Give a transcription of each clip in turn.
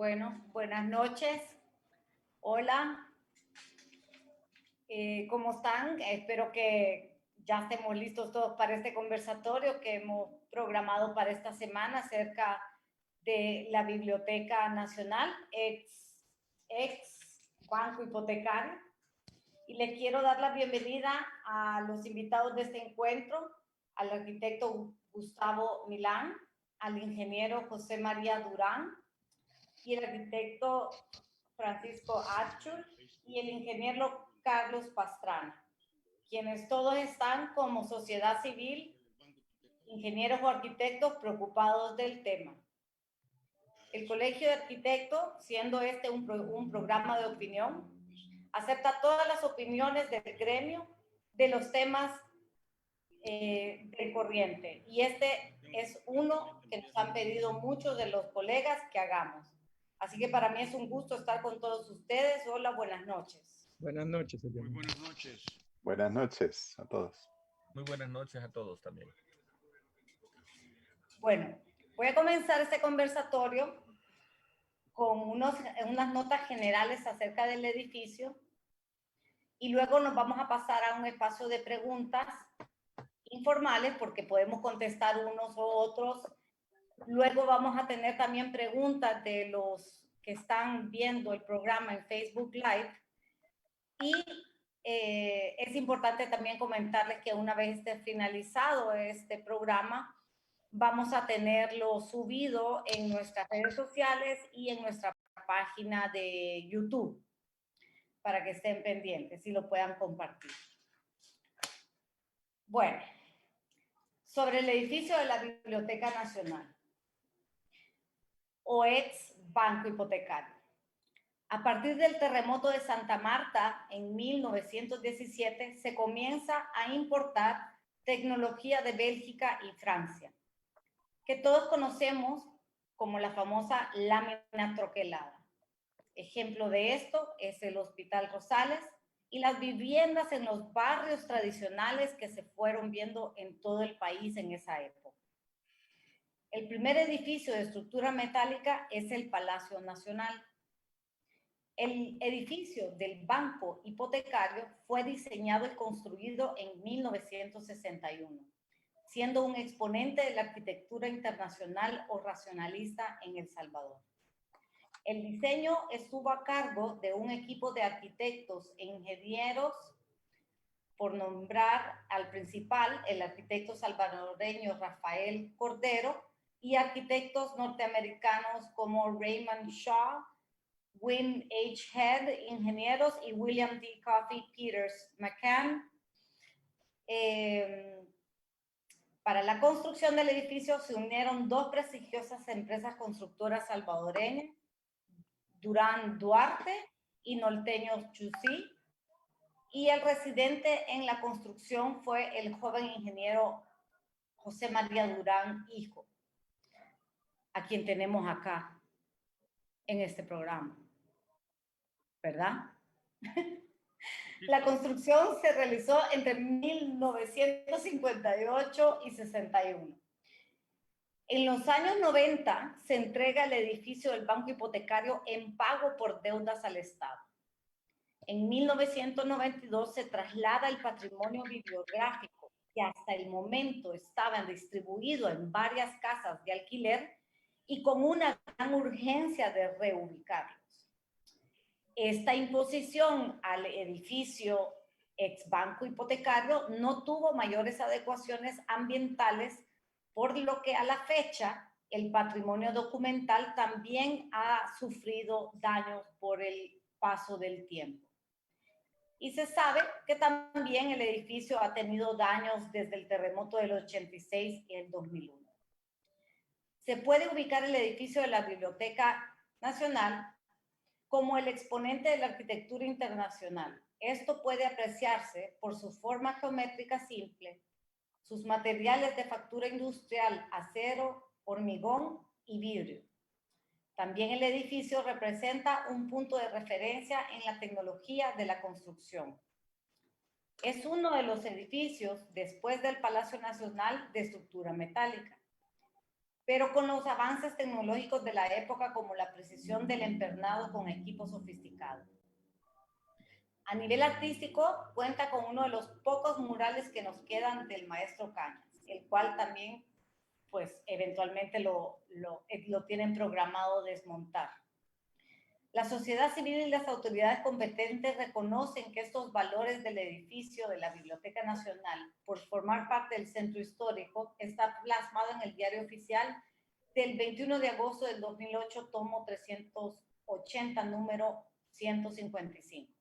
Bueno, buenas noches. Hola. ¿Cómo están? Espero que ya estemos listos todos para este conversatorio que hemos programado para esta semana acerca de la Biblioteca Nacional, ex Banco Hipotecario. Y les quiero dar la bienvenida a los invitados de este encuentro, al arquitecto Gustavo Milán, al ingeniero José María Durán y el arquitecto Francisco Achur y el ingeniero Carlos Pastrana, quienes todos están como sociedad civil, ingenieros o arquitectos preocupados del tema. El Colegio de Arquitectos, siendo este un programa de opinión, acepta todas las opiniones del gremio de los temas del corriente. Y este es uno que nos han pedido muchos de los colegas que hagamos. Así que para mí es un gusto estar con todos ustedes. Hola, buenas noches. Buenas noches. Muy buenas noches. Buenas noches a todos. Muy buenas noches a todos también. Bueno, voy a comenzar este conversatorio con unas notas generales acerca del edificio y luego nos vamos a pasar a un espacio de preguntas informales porque podemos contestar unos o otros. Luego vamos a tener también preguntas de los que están viendo el programa en Facebook Live. Y es importante también comentarles que una vez esté finalizado este programa, vamos a tenerlo subido en nuestras redes sociales y en nuestra página de YouTube para que estén pendientes y lo puedan compartir. Bueno, sobre el edificio de la Biblioteca Nacional o ex Banco Hipotecario. A partir del terremoto de Santa Marta en 1917 se comienza a importar tecnología de Bélgica y Francia, que todos conocemos como la famosa lámina troquelada. Ejemplo de esto es el Hospital Rosales y las viviendas en los barrios tradicionales que se fueron viendo en todo el país en esa época. El primer edificio de estructura metálica es el Palacio Nacional. El edificio del Banco Hipotecario fue diseñado y construido en 1961, siendo un exponente de la arquitectura internacional o racionalista en El Salvador. El diseño estuvo a cargo de un equipo de arquitectos e ingenieros, por nombrar al principal, el arquitecto salvadoreño Rafael Cordero, y arquitectos norteamericanos como Raymond Shaw, Wim H. Head, ingenieros, y William D. Coffey Peters McCann. Para la construcción del edificio se unieron dos prestigiosas empresas constructoras salvadoreñas, Durán Duarte y Norteños Chusí, y el residente en la construcción fue el joven ingeniero José María Durán, hijo, a quien tenemos acá en este programa, ¿verdad? La construcción se realizó entre 1958 y 61. En los años 90 se entrega el edificio del Banco Hipotecario en pago por deudas al Estado. En 1992 se traslada el patrimonio bibliográfico que hasta el momento estaban distribuidos en varias casas de alquiler y con una gran urgencia de reubicarlos. Esta imposición al edificio ex Banco Hipotecario no tuvo mayores adecuaciones ambientales, por lo que a la fecha el patrimonio documental también ha sufrido daños por el paso del tiempo. Y se sabe que también el edificio ha tenido daños desde el terremoto del 86 y el 2001. Se puede ubicar el edificio de la Biblioteca Nacional como el exponente de la arquitectura internacional. Esto puede apreciarse por su forma geométrica simple, sus materiales de factura industrial, acero, hormigón y vidrio. También el edificio representa un punto de referencia en la tecnología de la construcción. Es uno de los edificios, después del Palacio Nacional, de estructura metálica. pero con los avances tecnológicos de la época como la precisión del empernado con equipos sofisticados. A nivel artístico, cuenta con uno de los pocos murales que nos quedan del maestro Cañas, el cual también, pues, eventualmente lo tienen programado desmontar. La sociedad civil y las autoridades competentes reconocen que estos valores del edificio de la Biblioteca Nacional, por formar parte del centro histórico, está plasmado en el diario oficial del 21 de agosto del 2008, tomo 380, número 155.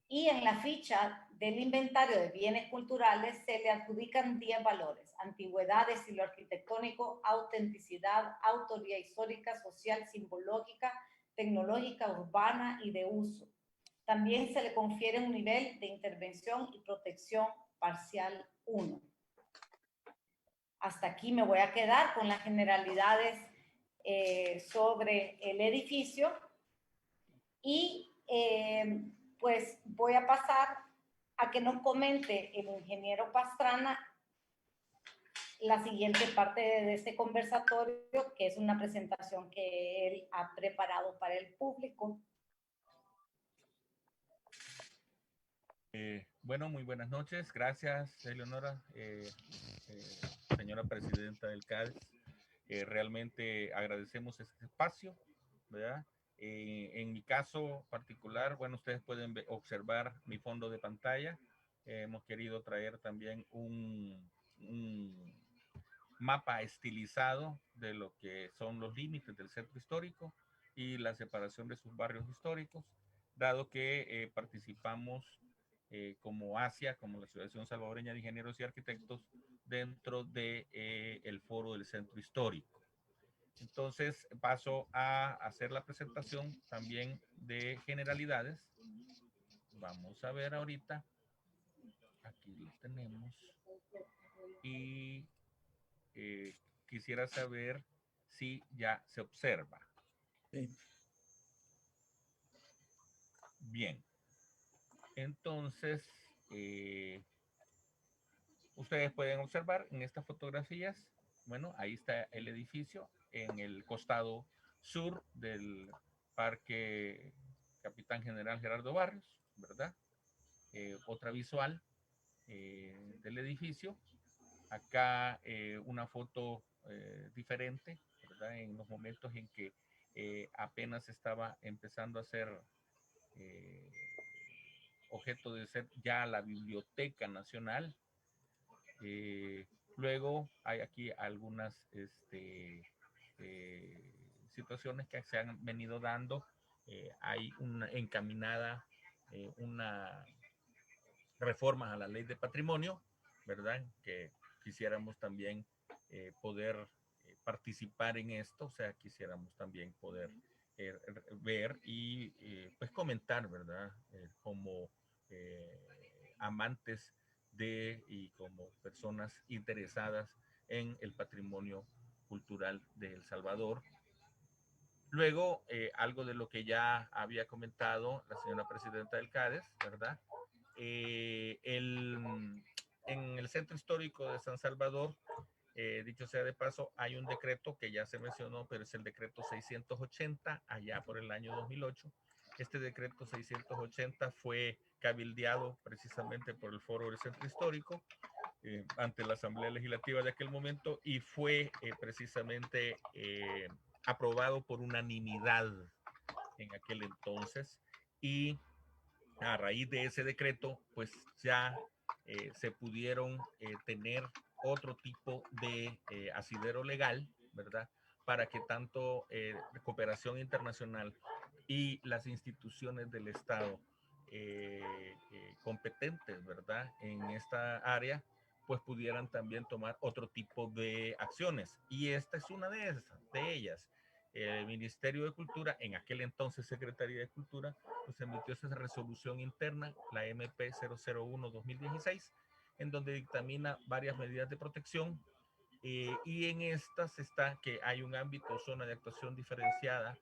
Y en la ficha del inventario de bienes culturales se le adjudican 10 valores: antigüedad, estilo arquitectónico, autenticidad, autoría histórica, social, simbológica, tecnológica, urbana y de uso. También se le confiere un nivel de intervención y protección parcial 1. Hasta aquí me voy a quedar con las generalidades sobre el edificio y pues voy a pasar a que nos comente el ingeniero Pastrana la siguiente parte de este conversatorio, que es una presentación que él ha preparado para el público. Bueno, muy buenas noches. Gracias, Eleonora, señora presidenta del CADES. Realmente agradecemos este espacio, ¿verdad? En mi caso particular, bueno, ustedes pueden observar mi fondo de pantalla. Hemos querido traer también un mapa estilizado de lo que son los límites del centro histórico y la separación de sus barrios históricos, dado que participamos como ASIA, como la Asociación Salvadoreña de Ingenieros y Arquitectos, dentro de el foro del centro histórico. Entonces paso a hacer la presentación también de generalidades. Vamos a ver ahorita. Aquí lo tenemos. Y quisiera saber si ya se observa. Sí. Bien. Entonces, ustedes pueden observar en estas fotografías, bueno, ahí está el edificio en el costado sur del Parque Capitán General Gerardo Barrios, ¿verdad? Otra visual del edificio. Acá una foto diferente, ¿verdad? En los momentos en que apenas estaba empezando a ser objeto de ser ya la Biblioteca Nacional. Luego hay aquí algunas situaciones que se han venido dando. Hay una encaminada, una reforma a la ley de patrimonio, ¿verdad? Que quisiéramos también poder participar en esto, o sea, quisiéramos también poder ver y pues comentar, ¿verdad? Como amantes de y como personas interesadas en el patrimonio cultural de El Salvador. Luego, algo de lo que ya había comentado la señora presidenta del CADES, ¿verdad? En el centro histórico de San Salvador, dicho sea de paso, hay un decreto que ya se mencionó, pero es el decreto 680, allá por el año 2008. Este decreto 680 fue cabildeado precisamente por el Foro del Centro Histórico ante la Asamblea Legislativa de aquel momento y fue precisamente aprobado por unanimidad en aquel entonces. Y a raíz de ese decreto, pues ya se pudieron tener otro tipo de asidero legal, ¿verdad? Para que tanto cooperación internacional y las instituciones del Estado competentes, ¿verdad? En esta área, pues pudieran también tomar otro tipo de acciones. Y esta es una de ellas. El Ministerio de Cultura, en aquel entonces Secretaría de Cultura, pues emitió esa resolución interna, la MP 001-2016, en donde dictamina varias medidas de protección y en estas está que hay un ámbito, zona de actuación diferenciada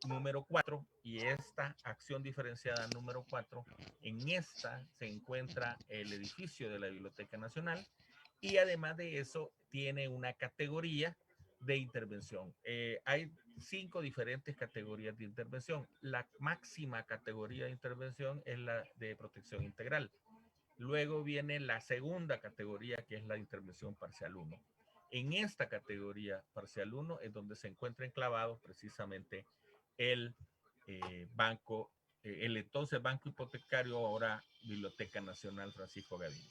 número 4 y esta acción diferenciada número 4, en esta se encuentra el edificio de la Biblioteca Nacional y además de eso tiene una categoría de intervención. Hay 5 diferentes categorías de intervención. La máxima categoría de intervención es la de protección integral. Luego viene la segunda categoría, que es la intervención parcial 1. En esta categoría parcial 1 es donde se encuentra enclavado precisamente el banco, el entonces Banco Hipotecario, ahora Biblioteca Nacional Francisco Gaviria.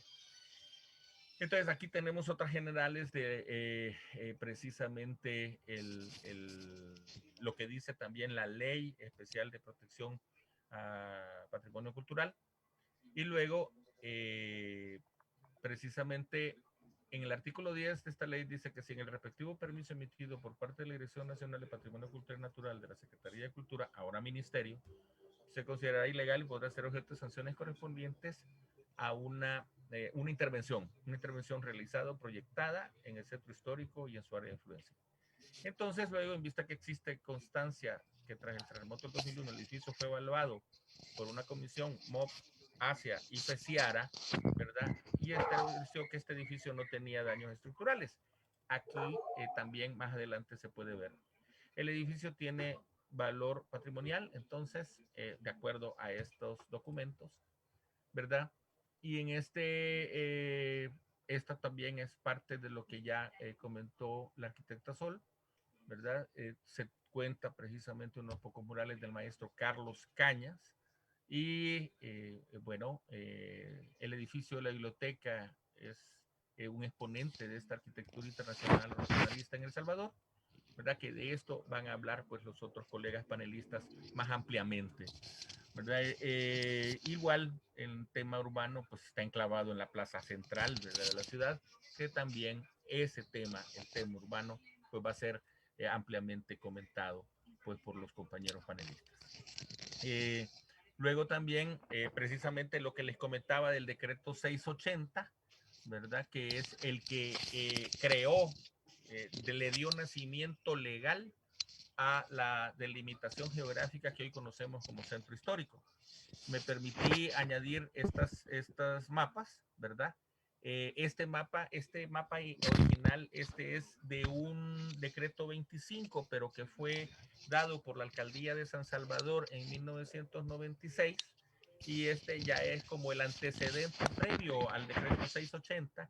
Entonces aquí tenemos otras generales de precisamente lo que dice también la Ley Especial de Protección a Patrimonio Cultural. Y luego, precisamente en el artículo 10 de esta ley dice que si en el respectivo permiso emitido por parte de la Dirección Nacional de Patrimonio Cultural y Natural de la Secretaría de Cultura, ahora Ministerio, se considerará ilegal y podrá ser objeto de sanciones correspondientes a una intervención realizada o proyectada en el centro histórico y en su área de influencia. Entonces, luego, en vista que existe constancia que tras el terremoto del 2001 el edificio fue evaluado por una comisión MOP, Asia y FECIARA, ¿verdad? Y estableció que este edificio no tenía daños estructurales. Aquí también más adelante se puede ver. El edificio tiene valor patrimonial, entonces, de acuerdo a estos documentos, ¿verdad? Y en esta también es parte de lo que ya comentó la arquitecta Sol, ¿verdad? Se cuenta precisamente unos pocos murales del maestro Carlos Cañas y, bueno, el edificio de la biblioteca es un exponente de esta arquitectura internacional regionalista en El Salvador, ¿verdad? Que de esto van a hablar pues los otros colegas panelistas más ampliamente, ¿verdad? Igual el tema urbano pues está enclavado en la plaza central, ¿verdad?, de la ciudad, que también ese tema, el tema urbano, pues va a ser ampliamente comentado pues por los compañeros panelistas. Luego también precisamente lo que les comentaba del decreto 680, ¿verdad?, que es el que creó, le dio nacimiento legal a la delimitación geográfica que hoy conocemos como centro histórico. Me permití añadir estas mapas, ¿verdad? Este mapa original, es de un decreto 25, pero que fue dado por la alcaldía de San Salvador en 1996, y este ya es como el antecedente previo al decreto 680.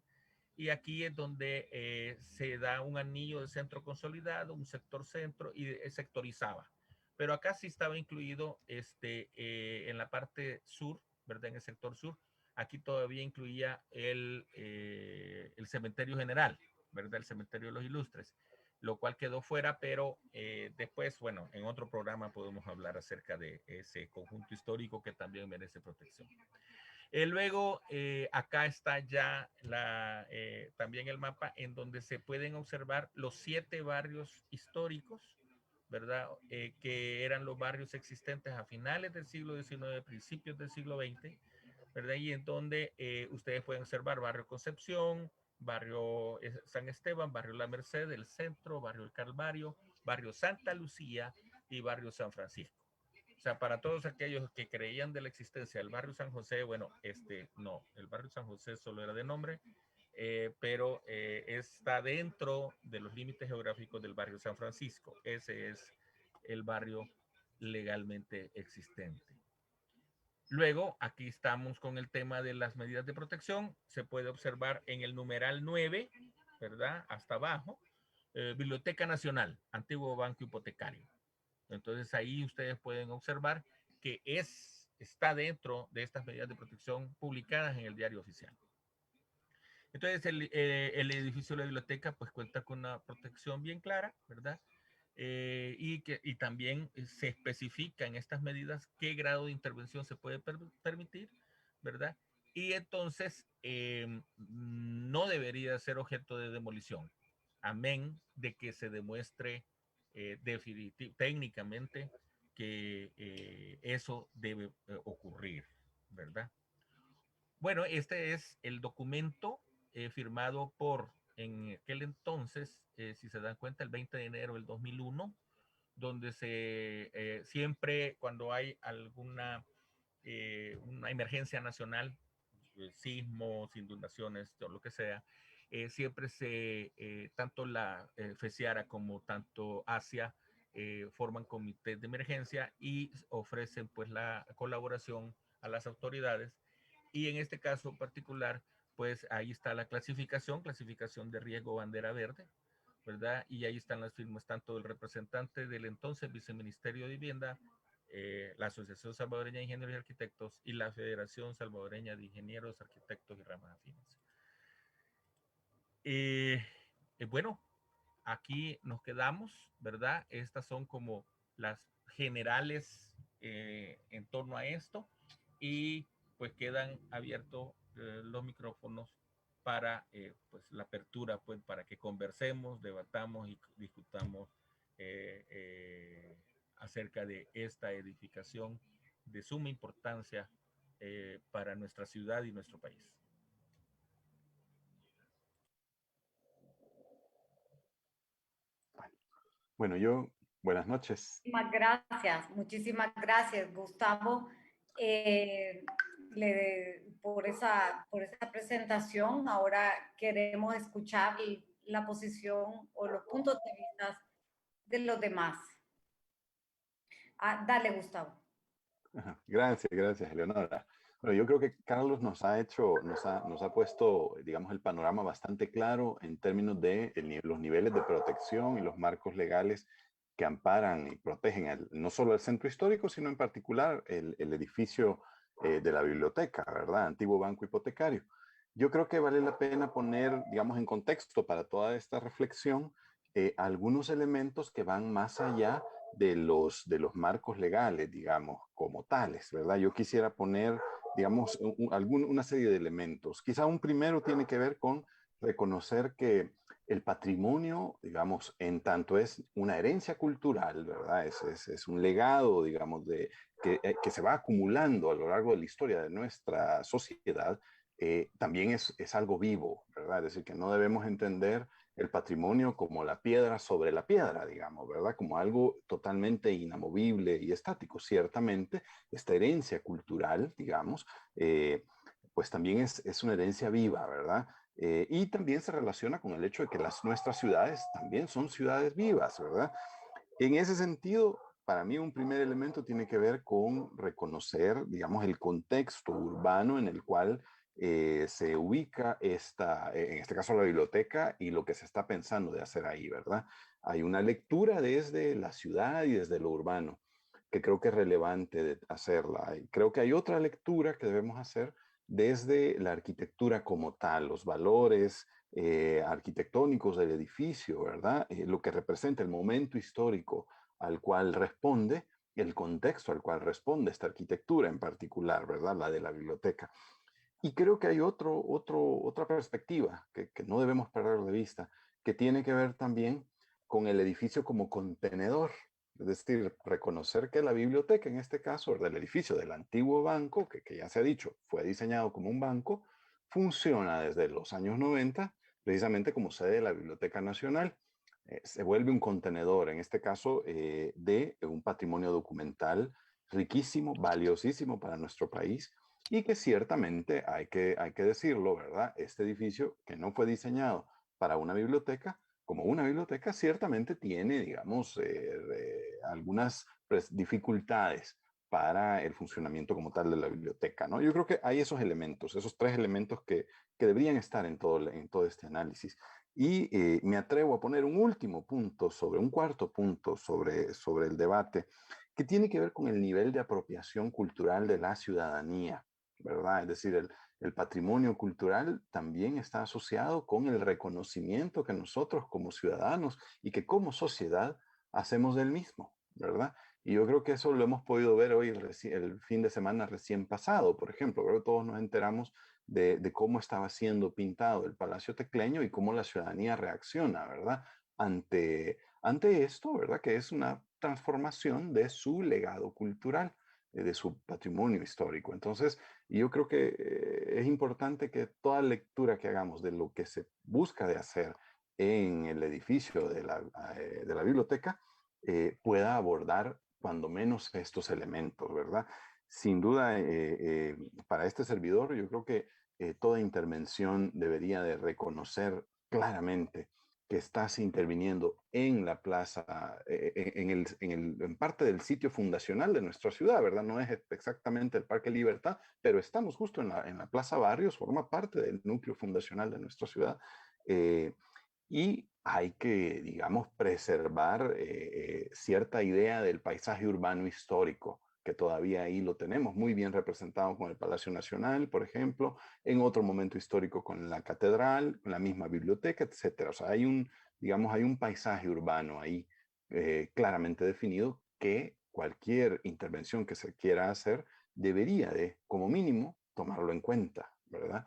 Y aquí es donde se da un anillo de centro consolidado, un sector centro, y sectorizaba. Pero acá sí estaba incluido en la parte sur, ¿verdad? En el sector sur. Aquí todavía incluía el cementerio general, ¿verdad? El cementerio de los Ilustres, lo cual quedó fuera, pero después, bueno, en otro programa podemos hablar acerca de ese conjunto histórico que también merece protección. Luego, acá está ya también el mapa en donde se pueden observar los 7 barrios históricos, ¿verdad? Que eran los barrios existentes a finales del siglo XIX, principios del siglo XX, ¿verdad? Y en donde ustedes pueden observar barrio Concepción, barrio San Esteban, barrio La Merced, el Centro, barrio El Calvario, barrio Santa Lucía y barrio San Francisco. O sea, para todos aquellos que creían de la existencia del barrio San José, bueno, no, el barrio San José solo era de nombre, pero está dentro de los límites geográficos del barrio San Francisco. Ese es el barrio legalmente existente. Luego, aquí estamos con el tema de las medidas de protección. Se puede observar en el numeral 9, ¿verdad? Hasta abajo, Biblioteca Nacional, antiguo banco hipotecario. Entonces ahí ustedes pueden observar que está dentro de estas medidas de protección publicadas en el diario oficial. Entonces el edificio de la biblioteca pues cuenta con una protección bien clara, ¿verdad? Y también se especifica en estas medidas qué grado de intervención se puede permitir, ¿verdad? Y entonces no debería ser objeto de demolición, amén de que se demuestre técnicamente que eso debe ocurrir, ¿verdad? Bueno, este es el documento firmado por, en aquel entonces, si se dan cuenta, el 20 de enero del 2001, donde siempre cuando hay alguna una emergencia nacional, sismos, inundaciones, todo lo que sea, siempre tanto la FECIARA como tanto ASIA forman comités de emergencia y ofrecen pues la colaboración a las autoridades. Y en este caso particular, pues ahí está la clasificación de riesgo bandera verde, ¿verdad? Y ahí están las firmas tanto del representante del entonces Viceministerio de Vivienda, la Asociación Salvadoreña de Ingenieros y Arquitectos y la Federación Salvadoreña de Ingenieros, Arquitectos y Ramas Afines. Bueno, aquí nos quedamos, ¿verdad? Estas son como las generales en torno a esto y pues quedan abiertos los micrófonos para pues la apertura, pues para que conversemos, debatamos y discutamos acerca de esta edificación de suma importancia para nuestra ciudad y nuestro país. Bueno, buenas noches. Muchísimas gracias, Gustavo, por esa presentación. Ahora queremos escuchar la posición o los puntos de vista de los demás. Dale, Gustavo. Gracias, Eleonora. Bueno, yo creo que Carlos nos ha puesto, digamos, el panorama bastante claro en términos de los niveles de protección y los marcos legales que amparan y protegen no solo el centro histórico, sino en particular el edificio de la biblioteca, ¿verdad? Antiguo Banco Hipotecario. Yo creo que vale la pena poner, digamos, en contexto para toda esta reflexión algunos elementos que van más allá de los marcos legales, digamos, como tales, ¿verdad? Yo quisiera poner, digamos, una serie de elementos. Quizá un primero tiene que ver con reconocer que el patrimonio, digamos, en tanto es una herencia cultural, ¿verdad? Es un legado, digamos, que se va acumulando a lo largo de la historia de nuestra sociedad, también es algo vivo, ¿verdad? Es decir, que no debemos entender el patrimonio como la piedra sobre la piedra, digamos, ¿verdad? Como algo totalmente inamovible y estático. Ciertamente, esta herencia cultural, digamos, pues también es una herencia viva, ¿verdad? Y también se relaciona con el hecho de que nuestras ciudades también son ciudades vivas, ¿verdad? En ese sentido, para mí un primer elemento tiene que ver con reconocer, digamos, el contexto urbano en el cual se ubica en este caso la biblioteca y lo que se está pensando de hacer ahí, ¿verdad? Hay una lectura desde la ciudad y desde lo urbano que creo que es relevante de hacerla. Y creo que hay otra lectura que debemos hacer desde la arquitectura como tal, los valores arquitectónicos del edificio, ¿verdad? Lo que representa el momento histórico al cual responde, el contexto al cual responde esta arquitectura en particular, ¿verdad? La de la biblioteca. Y creo que hay otra perspectiva que no debemos perder de vista, que tiene que ver también con el edificio como contenedor. Es decir, reconocer que la biblioteca, en este caso, del edificio del antiguo banco, que ya se ha dicho, fue diseñado como un banco, funciona desde los años 90, precisamente como sede de la Biblioteca Nacional. Se vuelve un contenedor, en este caso, de un patrimonio documental riquísimo, valiosísimo para nuestro país, y que ciertamente hay que decirlo, ¿verdad? Este edificio que no fue diseñado para una biblioteca, como una biblioteca, ciertamente tiene, digamos, algunas dificultades para el funcionamiento como tal de la biblioteca, ¿no? Yo creo que hay esos elementos, esos tres elementos que deberían estar en todo este análisis. Y me atrevo a poner un cuarto punto sobre el debate, que tiene que ver con el nivel de apropiación cultural de la ciudadanía, ¿verdad? Es decir, el patrimonio cultural también está asociado con el reconocimiento que nosotros como ciudadanos y que como sociedad hacemos del mismo, ¿verdad? Y yo creo que eso lo hemos podido ver hoy el fin de semana recién pasado, por ejemplo. Creo que todos nos enteramos de cómo estaba siendo pintado el Palacio Tecleño y cómo la ciudadanía reacciona, ¿verdad? Ante esto, ¿verdad? Que es una transformación de su legado cultural, de su patrimonio histórico. Entonces, yo creo que es importante que toda lectura que hagamos de lo que se busca de hacer en el edificio de la biblioteca pueda abordar cuando menos estos elementos, ¿verdad? sin duda, para este servidor, yo creo que toda intervención debería de reconocer claramente que estás interviniendo en la plaza, en parte del sitio fundacional de nuestra ciudad, ¿verdad? No es exactamente el Parque Libertad, pero estamos justo en la Plaza Barrios, forma parte del núcleo fundacional de nuestra ciudad. Y hay que, digamos, preservar cierta idea del paisaje urbano histórico, que todavía ahí lo tenemos muy bien representado con el Palacio Nacional, por ejemplo, en otro momento histórico con la catedral, con la misma biblioteca, etcétera. O sea, hay un, digamos, hay un paisaje urbano ahí claramente definido que cualquier intervención que se quiera hacer debería de, como mínimo, tomarlo en cuenta, ¿verdad?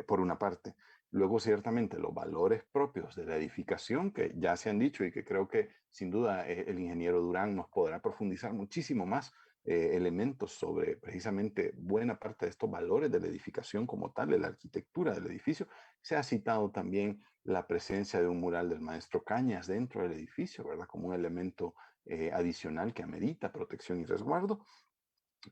Por una parte. Luego, ciertamente, los valores propios de la edificación, que ya se han dicho y que creo que sin duda el ingeniero Durán nos podrá profundizar muchísimo más elementos sobre precisamente buena parte de estos valores de la edificación como tal, de la arquitectura del edificio. Se ha citado también la presencia de un mural del maestro Cañas dentro del edificio, ¿verdad? Como un elemento adicional que amerita protección y resguardo.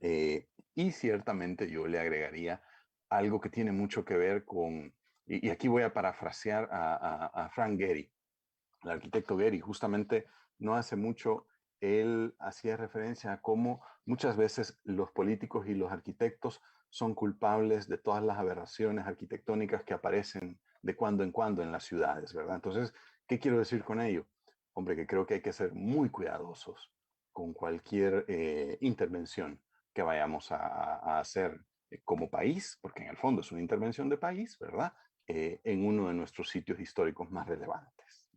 Y ciertamente yo le agregaría algo que tiene mucho que ver con, y aquí voy a parafrasear a Frank Gehry, el arquitecto Gehry, justamente no hace mucho él hacía referencia a cómo muchas veces los políticos y los arquitectos son culpables de todas las aberraciones arquitectónicas que aparecen de cuando en cuando en las ciudades, ¿verdad? Entonces, ¿qué quiero decir con ello? Hombre, que creo que hay que ser muy cuidadosos con cualquier intervención que vayamos a hacer como país, porque en el fondo es una intervención de país, ¿verdad? En uno de nuestros sitios históricos más relevantes.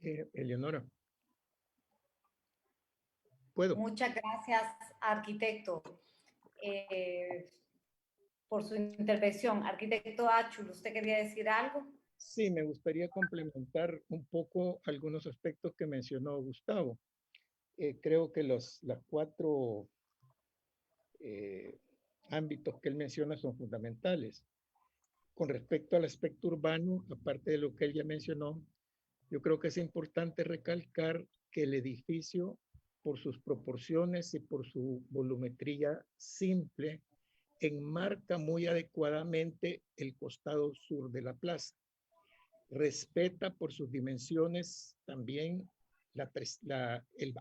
Eleonora, ¿puedo? Muchas gracias, arquitecto, por su intervención. Arquitecto Achul, ¿usted quería decir algo? Sí, me gustaría complementar un poco algunos aspectos que mencionó Gustavo. Creo que las cuatro ámbitos que él menciona son fundamentales. Con respecto al aspecto urbano, aparte de lo que él ya mencionó, yo creo que es importante recalcar que el edificio, por sus proporciones y por su volumetría simple, enmarca muy adecuadamente el costado sur de la plaza. Respeta por sus dimensiones también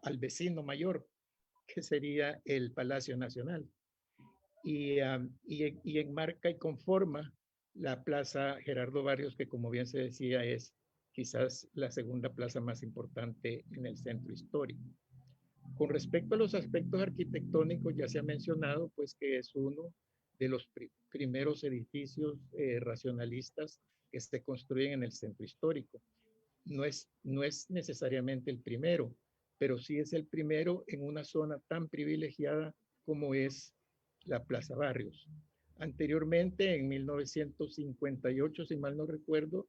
al vecino mayor, que sería el Palacio Nacional, y enmarca y conforma la Plaza Gerardo Barrios, que como bien se decía es quizás la segunda plaza más importante en el centro histórico. Con respecto a los aspectos arquitectónicos, ya se ha mencionado pues que es uno de los primeros edificios racionalistas que se construyen en el centro histórico. No es necesariamente el primero, pero sí es el primero en una zona tan privilegiada como es la Plaza Barrios. Anteriormente, en 1958, si mal no recuerdo,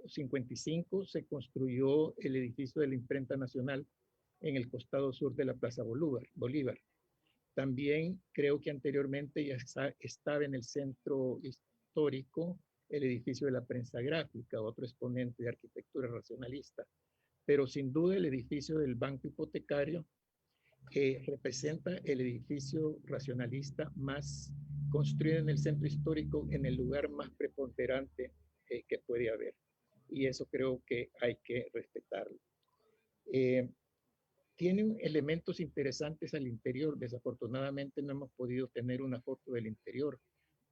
55, se construyó el edificio de la Imprenta Nacional en el costado sur de la Plaza Bolívar. También creo que anteriormente ya estaba en el centro histórico el edificio de la Prensa Gráfica, otro exponente de arquitectura racionalista. Pero sin duda el edificio del Banco Hipotecario representa el edificio racionalista más construido en el centro histórico, en el lugar más preponderante que puede haber. Y eso creo que hay que respetarlo. Tiene elementos interesantes al interior. Desafortunadamente no hemos podido tener una foto del interior,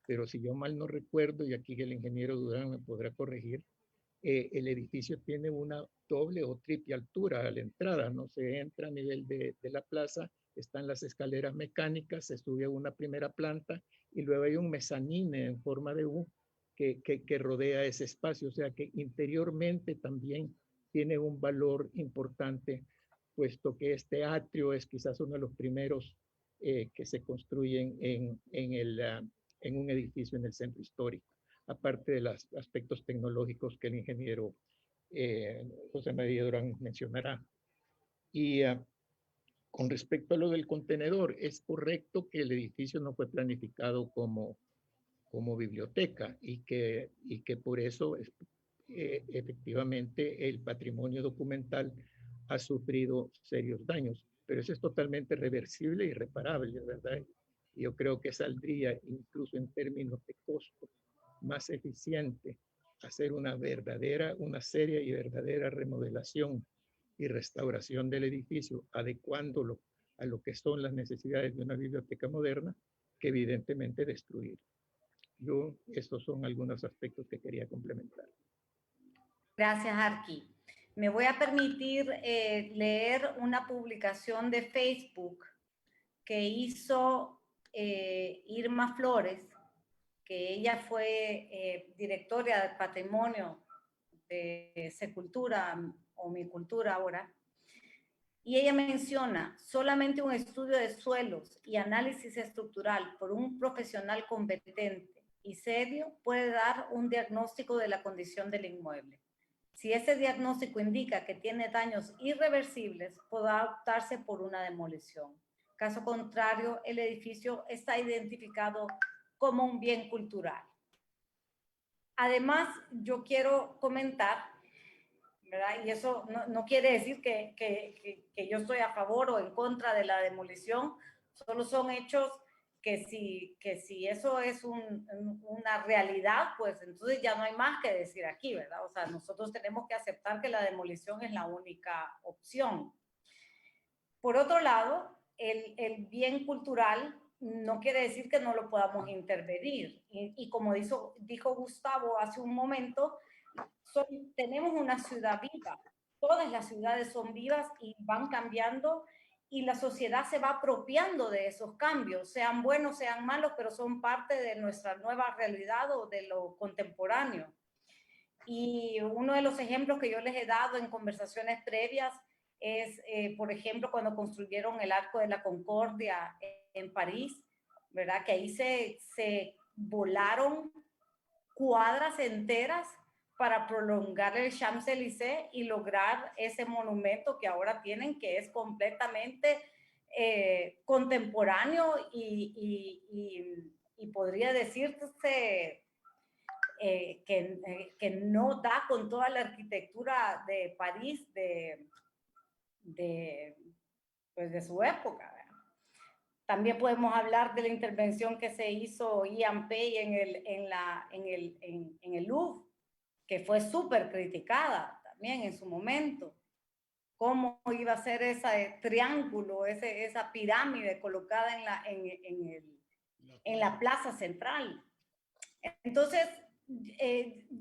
pero si yo mal no recuerdo, y aquí el ingeniero Durán me podrá corregir, el edificio tiene una doble o triple altura a la entrada, ¿no? Se entra a nivel de la plaza, están las escaleras mecánicas, se sube a una primera planta y luego hay un mezanine en forma de U que rodea ese espacio, o sea que interiormente también tiene un valor importante, puesto que este atrio es quizás uno de los primeros que se construyen en un edificio en el centro histórico, aparte de los aspectos tecnológicos que el ingeniero José María Durán mencionará. Y con respecto a lo del contenedor, es correcto que el edificio no fue planificado como biblioteca y que por eso efectivamente el patrimonio documental ha sufrido serios daños. pero eso es totalmente reversible y reparable, ¿verdad? Y yo creo que saldría, incluso en términos de costo, más eficiente hacer una seria y verdadera remodelación y restauración del edificio, adecuándolo a lo que son las necesidades de una biblioteca moderna, que evidentemente destruir. Estos son algunos aspectos que quería complementar. Gracias, Arqui. Me voy a permitir leer una publicación de Facebook que hizo Irma Flores, que ella fue directora de Patrimonio de Secultura o Mi Cultura ahora, y ella menciona: solamente un estudio de suelos y análisis estructural por un profesional competente y serio puede dar un diagnóstico de la condición del inmueble. Si ese diagnóstico indica que tiene daños irreversibles, podrá optarse por una demolición. Caso contrario, el edificio está identificado como un bien cultural. Además, yo quiero comentar, ¿verdad? Y eso no quiere decir que yo estoy a favor o en contra de la demolición, solo son hechos que si eso es una realidad, pues entonces ya no hay más que decir aquí, ¿verdad? O sea, nosotros tenemos que aceptar que la demolición es la única opción. Por otro lado, el bien cultural no quiere decir que no lo podamos intervenir. Y como dijo Gustavo hace un momento, tenemos una ciudad viva. Todas las ciudades son vivas y van cambiando, y la sociedad se va apropiando de esos cambios, sean buenos, sean malos, pero son parte de nuestra nueva realidad o de lo contemporáneo. Y uno de los ejemplos que yo les he dado en conversaciones previas es, por ejemplo, cuando construyeron el Arco de la Concordia en París, ¿verdad? Que ahí se volaron cuadras enteras para prolongar el Champs-Élysées y lograr ese monumento que ahora tienen, que es completamente contemporáneo y podría decirse que no da con toda la arquitectura de París pues de su época, ¿verdad? También podemos hablar de la intervención que se hizo Ian Pei en el Louvre, que fue súper criticada también en su momento. Cómo iba a ser ese triángulo, esa pirámide colocada en la plaza central. Entonces,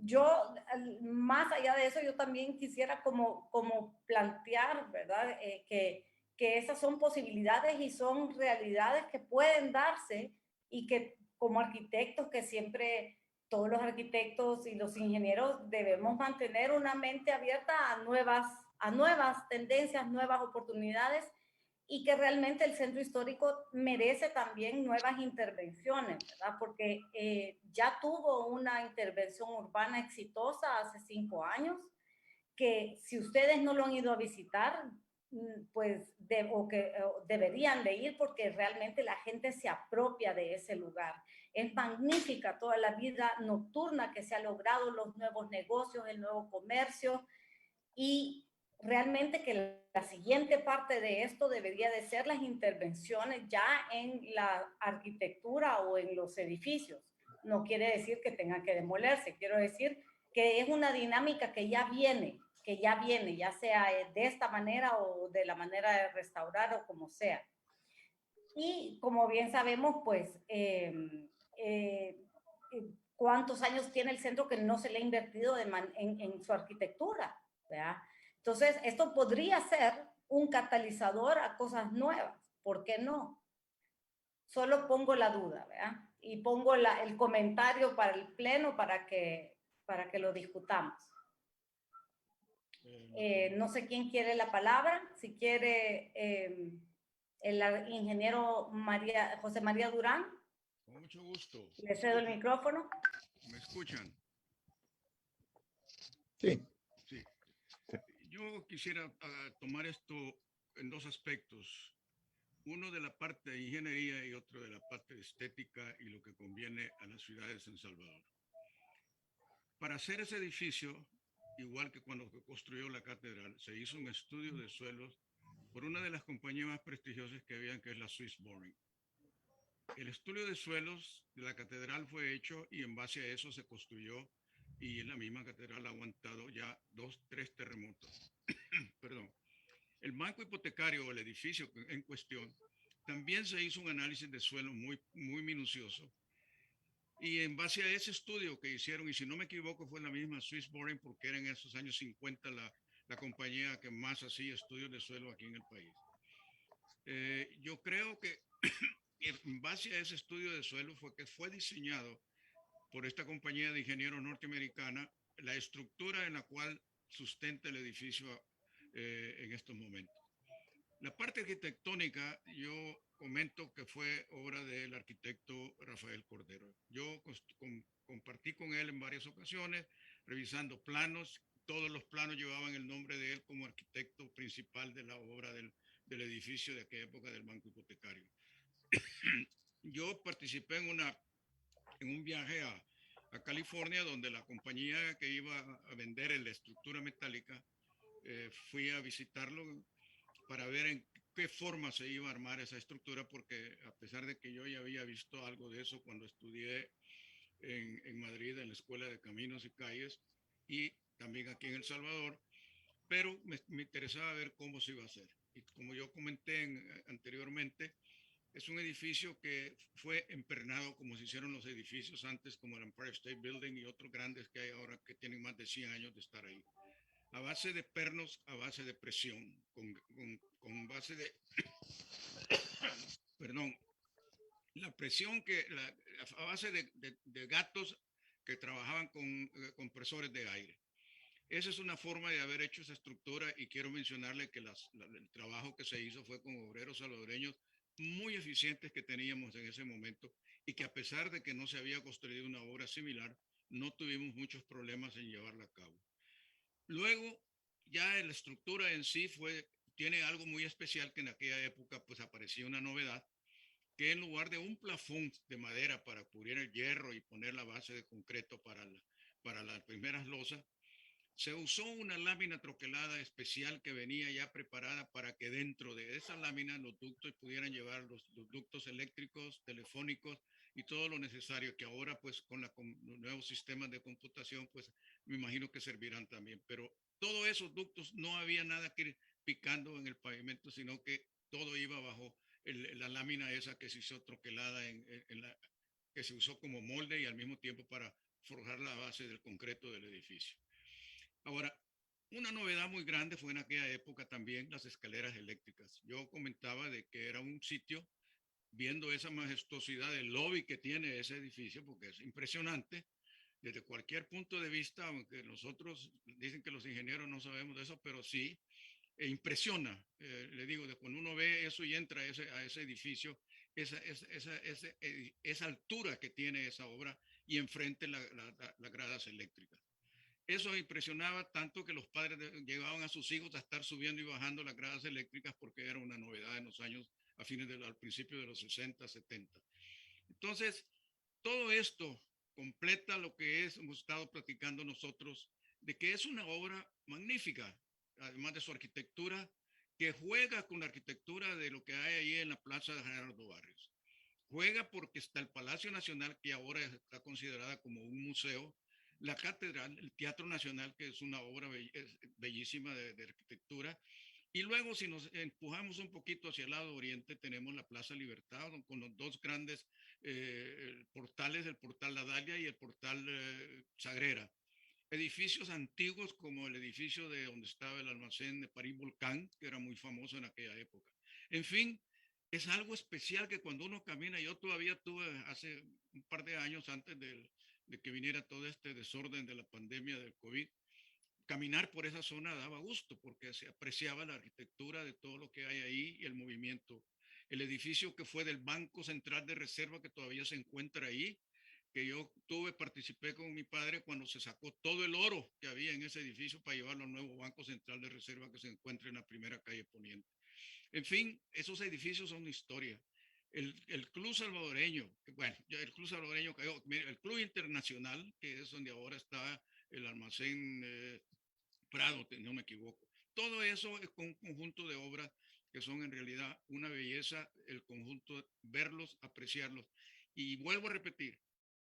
yo, más allá de eso, yo también quisiera como plantear, ¿verdad? Que esas son posibilidades y son realidades que pueden darse, y que como arquitectos, que siempre todos los arquitectos y los ingenieros debemos mantener una mente abierta a nuevas tendencias, nuevas oportunidades, y que realmente el centro histórico merece también nuevas intervenciones, ¿verdad? Porque ya tuvo una intervención urbana exitosa hace 5 años, que si ustedes no lo han ido a visitar, pues deberían de ir, porque realmente la gente se apropia de ese lugar. Es magnífica toda la vida nocturna que se ha logrado, los nuevos negocios, el nuevo comercio, y realmente que la siguiente parte de esto debería de ser las intervenciones ya en la arquitectura o en los edificios. No quiere decir que tengan que demolerse, quiero decir que es una dinámica que ya viene, ya sea de esta manera o de la manera de restaurar o como sea. Y como bien sabemos, pues, ¿cuántos años tiene el centro que no se le ha invertido en su arquitectura? ¿Verdad? Entonces, esto podría ser un catalizador a cosas nuevas. ¿Por qué no? Solo pongo la duda, ¿verdad? Y pongo el comentario para el pleno para que lo discutamos. No sé quién quiere la palabra. Si quiere el ingeniero José María Durán. Con mucho gusto. Le cedo el micrófono. ¿Me escuchan? Sí. Sí. Yo quisiera tomar esto en dos aspectos. Uno de la parte de ingeniería y otro de la parte de estética y lo que conviene a la ciudad de San Salvador. Para hacer ese edificio, igual que cuando se construyó la catedral, se hizo un estudio de suelos por una de las compañías más prestigiosas que habían, que es la Swiss Boring. El estudio de suelos de la catedral fue hecho y en base a eso se construyó, y la misma catedral ha aguantado ya 2, 3 terremotos. Perdón. El banco hipotecario o el edificio en cuestión, también se hizo un análisis de suelo muy minucioso. Y en base a ese estudio que hicieron, y si no me equivoco fue la misma Swiss Boring, porque era en esos años 50 la compañía que más hacía estudios de suelo aquí en el país. Yo creo que en base a ese estudio de suelo fue diseñado por esta compañía de ingenieros norteamericana la estructura en la cual sustenta el edificio en estos momentos. La parte arquitectónica, yo comento que fue obra del arquitecto Rafael Cordero. Yo compartí con él en varias ocasiones, revisando planos. Todos los planos llevaban el nombre de él como arquitecto principal de la obra del edificio de aquella época del Banco Hipotecario. Yo participé en un viaje a California, donde la compañía que iba a vender la estructura metálica, fui a visitarlo para ver en qué forma se iba a armar esa estructura, porque a pesar de que yo ya había visto algo de eso cuando estudié en Madrid, en la Escuela de Caminos y Calles, y también aquí en El Salvador, pero me interesaba ver cómo se iba a hacer. Y como yo comenté anteriormente, es un edificio que fue empernado como se hicieron los edificios antes, como el Empire State Building y otros grandes que hay ahora que tienen más de 100 años de estar ahí. A base de pernos, a base de presión, con base de, perdón, la presión a base de gatos que trabajaban con compresores de aire. Esa es una forma de haber hecho esa estructura, y quiero mencionarle que el trabajo que se hizo fue con obreros salvadoreños muy eficientes que teníamos en ese momento, y que a pesar de que no se había construido una obra similar, no tuvimos muchos problemas en llevarla a cabo. Luego, ya la estructura en sí tiene algo muy especial, que en aquella época pues aparecía una novedad, que en lugar de un plafón de madera para cubrir el hierro y poner la base de concreto para las primeras losas, se usó una lámina troquelada especial que venía ya preparada para que dentro de esa lámina los ductos pudieran llevar los ductos eléctricos, telefónicos y todo lo necesario, que ahora pues con los nuevos sistemas de computación pues me imagino que servirán también. Pero todos esos ductos no había nada que ir picando en el pavimento, sino que todo iba bajo la lámina esa que se hizo troquelada, que se usó como molde y al mismo tiempo para forjar la base del concreto del edificio. Ahora, una novedad muy grande fue en aquella época también las escaleras eléctricas. Yo comentaba de que era un sitio, viendo esa majestuosidad del lobby que tiene ese edificio, porque es impresionante desde cualquier punto de vista, aunque nosotros dicen que los ingenieros no sabemos de eso, pero sí, impresiona. Le digo, de cuando uno ve eso y entra a ese edificio, esa altura que tiene esa obra, y enfrente las gradas eléctricas. Eso impresionaba tanto que los padres llevaban a sus hijos a estar subiendo y bajando las gradas eléctricas, porque era una novedad en los años, al principio de los 60, 70. Entonces, todo esto completa lo que hemos estado platicando nosotros, de que es una obra magnífica, además de su arquitectura, que juega con la arquitectura de lo que hay ahí en la Plaza de Gerardo Barrios. Juega porque está el Palacio Nacional, que ahora está considerada como un museo, la catedral, el Teatro Nacional, que es una obra bellísima de arquitectura, y luego si nos empujamos un poquito hacia el lado oriente, tenemos la Plaza Libertad, con los dos grandes portales, el portal La Dalia y el portal Sagrera. Edificios antiguos como el edificio de donde estaba el almacén de París Volcán, que era muy famoso en aquella época. En fin, es algo especial que cuando uno camina, yo todavía tuve hace un par de años antes de que viniera todo este desorden de la pandemia del COVID, caminar por esa zona daba gusto porque se apreciaba la arquitectura de todo lo que hay ahí y el movimiento. El edificio que fue del Banco Central de Reserva, que todavía se encuentra ahí, que yo participé con mi padre cuando se sacó todo el oro que había en ese edificio para llevarlo al nuevo Banco Central de Reserva que se encuentra en la primera calle Poniente. En fin, esos edificios son historia. El Club Salvadoreño, bueno, el Club Salvadoreño cayó, el Club Internacional, que es donde ahora está el almacén Prado, no me equivoco. Todo eso es un conjunto de obras que son en realidad una belleza, el conjunto, verlos, apreciarlos. Y vuelvo a repetir,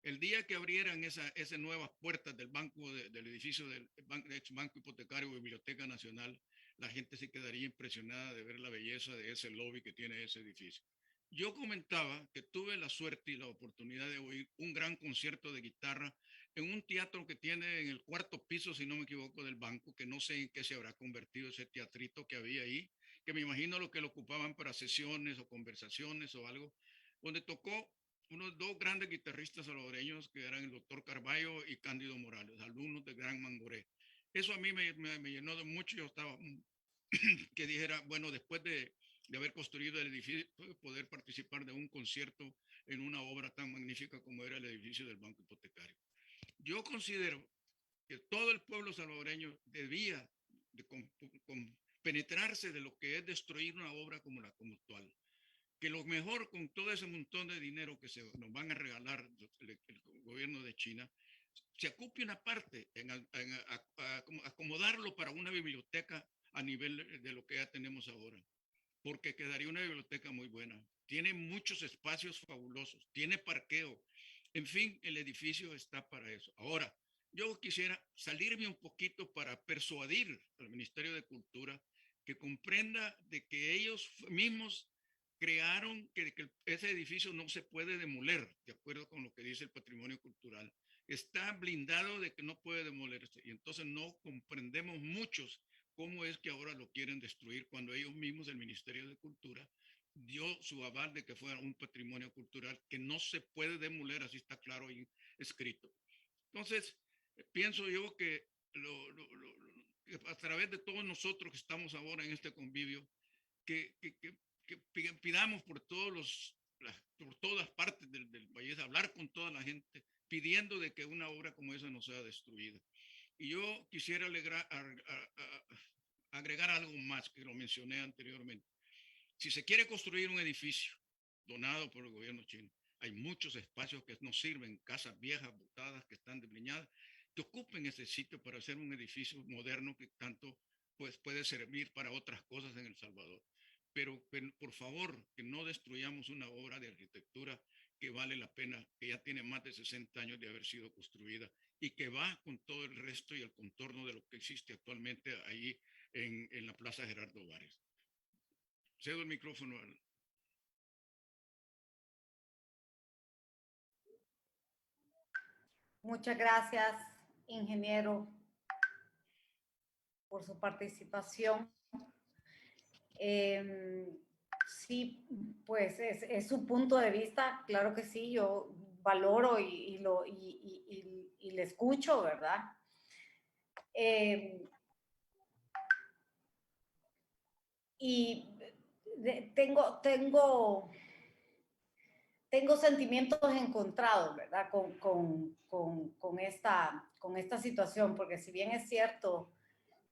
el día que abrieran esas nuevas puertas del banco, del edificio del ex Banco Hipotecario Biblioteca Nacional, la gente se quedaría impresionada de ver la belleza de ese lobby que tiene ese edificio. Yo comentaba que tuve la suerte y la oportunidad de oír un gran concierto de guitarra en un teatro que tiene en el 4º piso, si no me equivoco, del banco, que no sé en qué se habrá convertido ese teatrito que había ahí, que me imagino lo que lo ocupaban para sesiones o conversaciones o algo, donde tocó unos 2 grandes guitarristas salvadoreños que eran el doctor Carballo y Cándido Morales, alumnos de Gran Mangoré. Eso a mí me llenó de mucho. Yo estaba que dijera, bueno, después de haber construido el edificio, poder participar de un concierto en una obra tan magnífica como era el edificio del Banco Hipotecario. Yo considero que todo el pueblo salvadoreño debía de penetrarse de lo que es destruir una obra como la como actual. Que lo mejor con todo ese montón de dinero que nos van a regalar el gobierno de China, se ocupe una parte en acomodarlo para una biblioteca a nivel de lo que ya tenemos ahora, porque quedaría una biblioteca muy buena. Tiene muchos espacios fabulosos, tiene parqueo, en fin, el edificio está para eso. Ahora, yo quisiera salirme un poquito para persuadir al Ministerio de Cultura que comprenda de que ellos mismos crearon que ese edificio no se puede demoler, de acuerdo con lo que dice el patrimonio cultural. Está blindado de que no puede demolerse, y entonces no comprendemos muchos cómo es que ahora lo quieren destruir cuando ellos mismos, el Ministerio de Cultura, dio su aval de que fuera un patrimonio cultural que no se puede demoler, así está claro y escrito. Entonces, pienso yo que a través de todos nosotros que estamos ahora en este convivio, que pidamos por por todas partes del país, hablar con toda la gente, pidiendo de que una obra como esa no sea destruida. Y yo quisiera agregar algo más que lo mencioné anteriormente. Si se quiere construir un edificio donado por el gobierno chino, hay muchos espacios que no sirven, casas viejas, botadas, que están desbliñadas, que ocupen ese sitio para hacer un edificio moderno que tanto pues, puede servir para otras cosas en El Salvador. Pero por favor, que no destruyamos una obra de arquitectura que vale la pena, que ya tiene más de 60 años de haber sido construida y que va con todo el resto y el contorno de lo que existe actualmente ahí en la Plaza Gerardo Bários. Cedo el micrófono al... Muchas gracias, ingeniero, por su participación. Sí, pues es su punto de vista, claro que sí, yo valoro y le escucho, ¿verdad? Tengo sentimientos encontrados, ¿verdad? Con esta situación, porque si bien es cierto,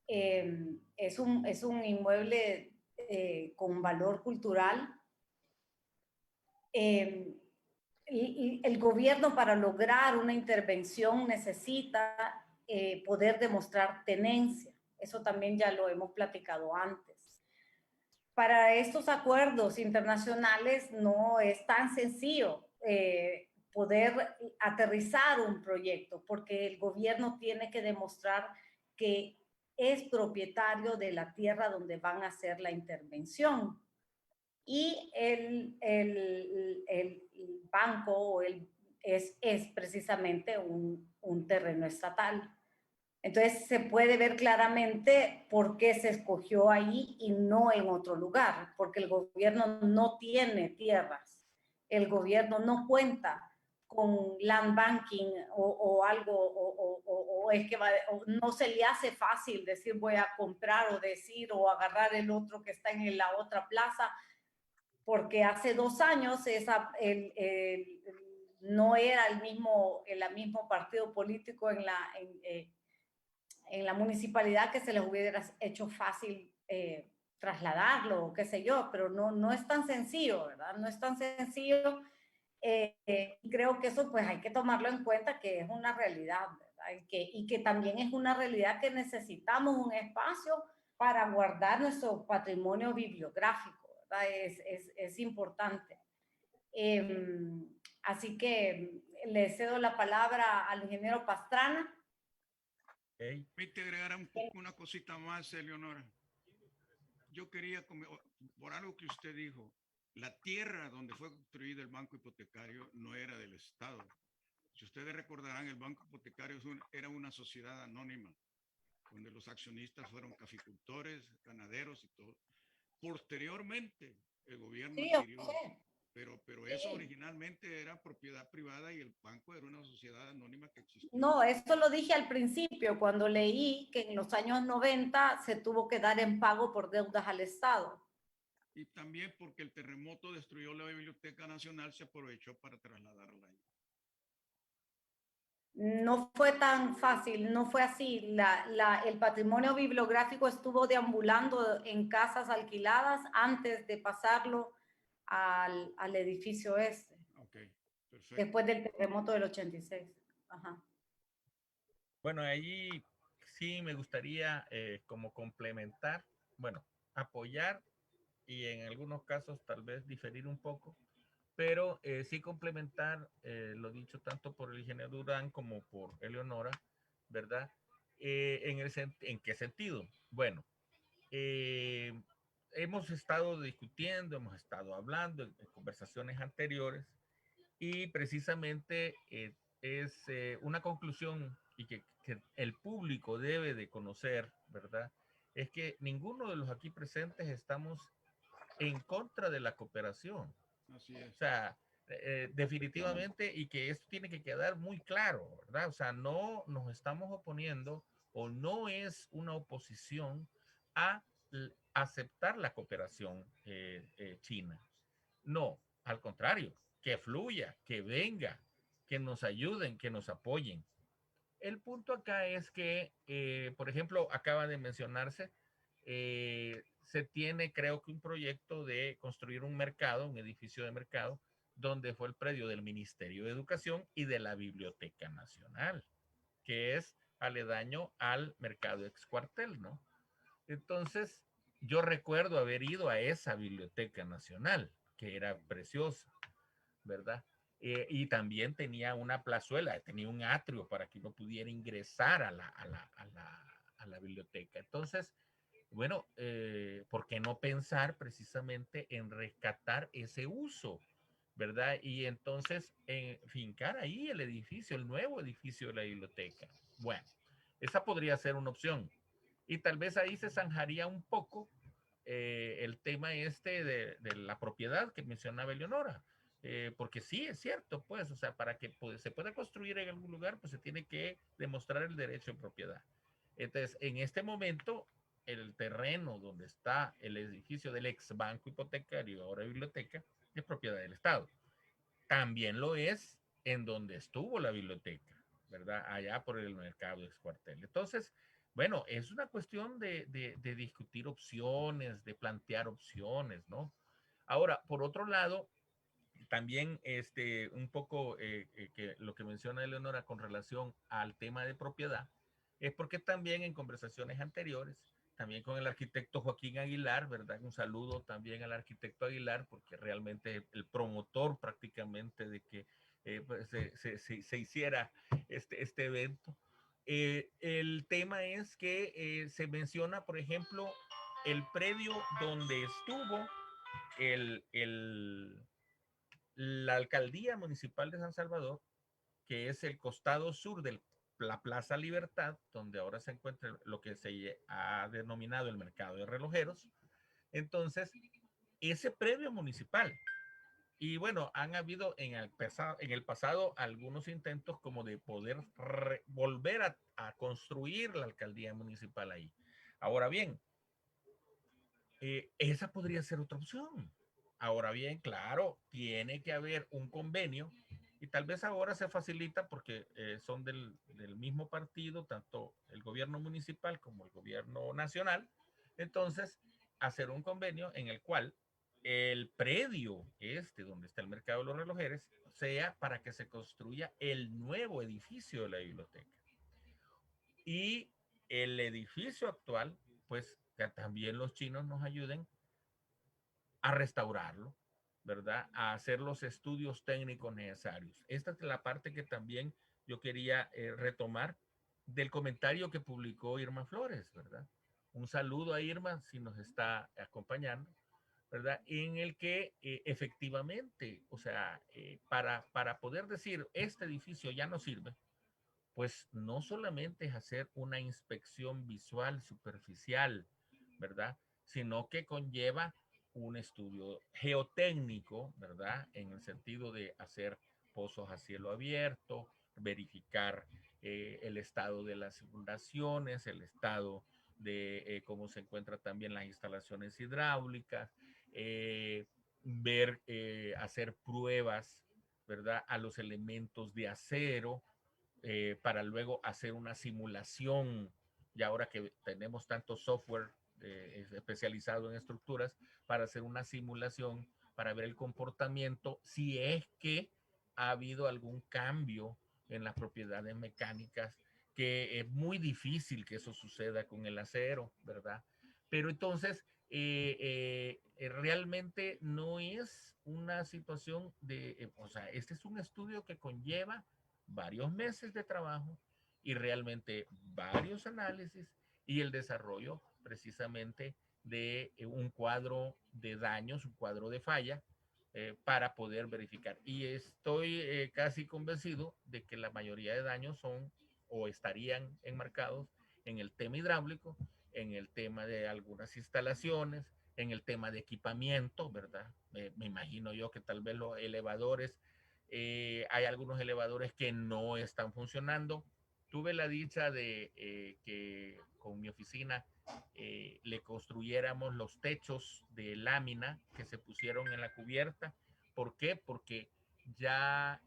es un inmueble con valor cultural, el gobierno para lograr una intervención necesita poder demostrar tenencia. Eso también ya lo hemos platicado antes. Para estos acuerdos internacionales no es tan sencillo poder aterrizar un proyecto, porque el gobierno tiene que demostrar que es propietario de la tierra donde van a hacer la intervención. Y el banco es precisamente un terreno estatal. Entonces se puede ver claramente por qué se escogió ahí y no en otro lugar, porque el gobierno no tiene tierras, el gobierno no cuenta con land banking o algo, o es que no se le hace fácil decir voy a comprar o decir o agarrar el otro que está en la otra plaza, porque hace 2 años no era el mismo partido político en la municipalidad que se les hubiera hecho fácil trasladarlo, qué sé yo, pero no es tan sencillo, ¿verdad? No es tan sencillo. Creo que eso pues hay que tomarlo en cuenta, que es una realidad, ¿verdad? Y que también es una realidad que necesitamos un espacio para guardar nuestro patrimonio bibliográfico, ¿verdad? Es importante. Así que le cedo la palabra al ingeniero Pastrana. Okay. Permite agregar un poco una cosita más, Eleonora. Yo quería, por algo que usted dijo, la tierra donde fue construido el banco hipotecario no era del Estado. Si ustedes recordarán, el banco hipotecario era una sociedad anónima, donde los accionistas fueron caficultores, ganaderos y todo. Posteriormente, el gobierno Sí, adquirió, okay. pero eso originalmente era propiedad privada y el banco era una sociedad anónima que existía. No, esto lo dije al principio, cuando leí que en los años 90 se tuvo que dar en pago por deudas al Estado. Y también porque el terremoto destruyó la Biblioteca Nacional, se aprovechó para trasladarla ahí. No fue tan fácil, no fue así. El patrimonio bibliográfico estuvo deambulando en casas alquiladas antes de pasarlo al edificio este, Ok, perfecto. después del terremoto del 86. Ajá. Bueno, allí sí me gustaría como complementar, bueno, apoyar y en algunos casos tal vez diferir un poco, pero sí complementar lo dicho tanto por el ingeniero Durán como por Eleonora, ¿verdad? ¿En qué sentido? Bueno, hemos estado discutiendo, hemos estado hablando en conversaciones anteriores y precisamente es una conclusión y que el público debe de conocer, ¿verdad? Es que ninguno de los aquí presentes estamos en contra de la cooperación. Así es. O sea, definitivamente, y que esto tiene que quedar muy claro, ¿verdad? O sea, no nos estamos oponiendo o no es una oposición a aceptar la cooperación china. No, al contrario, que fluya, que venga, que nos ayuden, que nos apoyen. El punto acá es que, por ejemplo, acaba de mencionarse, se tiene, creo que un proyecto de construir un mercado, un edificio de mercado, donde fue el predio del Ministerio de Educación y de la Biblioteca Nacional, que es aledaño al mercado ex cuartel, ¿no? Entonces, yo recuerdo haber ido a esa Biblioteca Nacional, que era preciosa, ¿verdad? Y también tenía una plazuela, tenía un atrio para que uno pudiera ingresar a la biblioteca. Entonces, bueno, ¿por qué no pensar precisamente en rescatar ese uso, ¿verdad? Y entonces fincar ahí el edificio, el nuevo edificio de la biblioteca. Bueno, esa podría ser una opción. Y tal vez ahí se zanjaría un poco el tema este de la propiedad que mencionaba Eleonora. Porque sí, es cierto, pues, o sea, para que se pueda construir en algún lugar, pues se tiene que demostrar el derecho de propiedad. Entonces, en este momento, el terreno donde está el edificio del ex banco hipotecario, ahora biblioteca, es propiedad del Estado. También lo es en donde estuvo la biblioteca, ¿verdad? Allá por el mercado de cuartel. Entonces, bueno, es una cuestión de discutir opciones, de plantear opciones, ¿no? Ahora, por otro lado, también un poco que lo que menciona Eleonora con relación al tema de propiedad, es porque también en conversaciones anteriores, también con el arquitecto Joaquín Aguilar, ¿verdad? Un saludo también al arquitecto Aguilar, porque realmente el promotor prácticamente de que pues, se hiciera este evento. El tema es que se menciona, por ejemplo, el predio donde estuvo el la alcaldía municipal de San Salvador, que es el costado sur de la Plaza Libertad, donde ahora se encuentra lo que se ha denominado el mercado de relojeros. Entonces, ese predio municipal, y bueno, han habido en el pasado algunos intentos como de poder volver a construir la alcaldía municipal ahí. Ahora bien, esa podría ser otra opción. Ahora bien, claro, tiene que haber un convenio y tal vez ahora se facilita porque son del mismo partido, tanto el gobierno municipal como el gobierno nacional. Entonces, hacer un convenio en el cual el predio donde está el mercado de los relojeros sea para que se construya el nuevo edificio de la biblioteca. Y el edificio actual, pues que también los chinos nos ayuden a restaurarlo, ¿verdad? A hacer los estudios técnicos necesarios. Esta es la parte que también yo quería retomar del comentario que publicó Irma Flores, ¿verdad? Un saludo a Irma si nos está acompañando, ¿verdad? En el que efectivamente, o sea, para poder decir este edificio ya no sirve, pues no solamente es hacer una inspección visual superficial, ¿verdad? Sino que conlleva un estudio geotécnico, ¿verdad? En el sentido de hacer pozos a cielo abierto, verificar el estado de las fundaciones, el estado de cómo se encuentran también las instalaciones hidráulicas, ver, hacer pruebas, ¿verdad? A los elementos de acero, para luego hacer una simulación. Y ahora que tenemos tanto software especializado en estructuras, para hacer una simulación, para ver el comportamiento, si es que ha habido algún cambio en las propiedades mecánicas, que es muy difícil que eso suceda con el acero, ¿verdad? Pero entonces, realmente no es una situación de, o sea, este es un estudio que conlleva varios meses de trabajo y realmente varios análisis y el desarrollo precisamente de un cuadro de daños, un cuadro de falla, para poder verificar. Y estoy casi convencido de que la mayoría de daños son o estarían enmarcados en el tema hidráulico, en el tema de algunas instalaciones, en el tema de equipamiento, ¿verdad? Me imagino yo que tal vez los elevadores, hay algunos elevadores que no están funcionando. Tuve la dicha de que con mi oficina le construyéramos los techos de lámina que se pusieron en la cubierta. ¿Por qué? Porque ya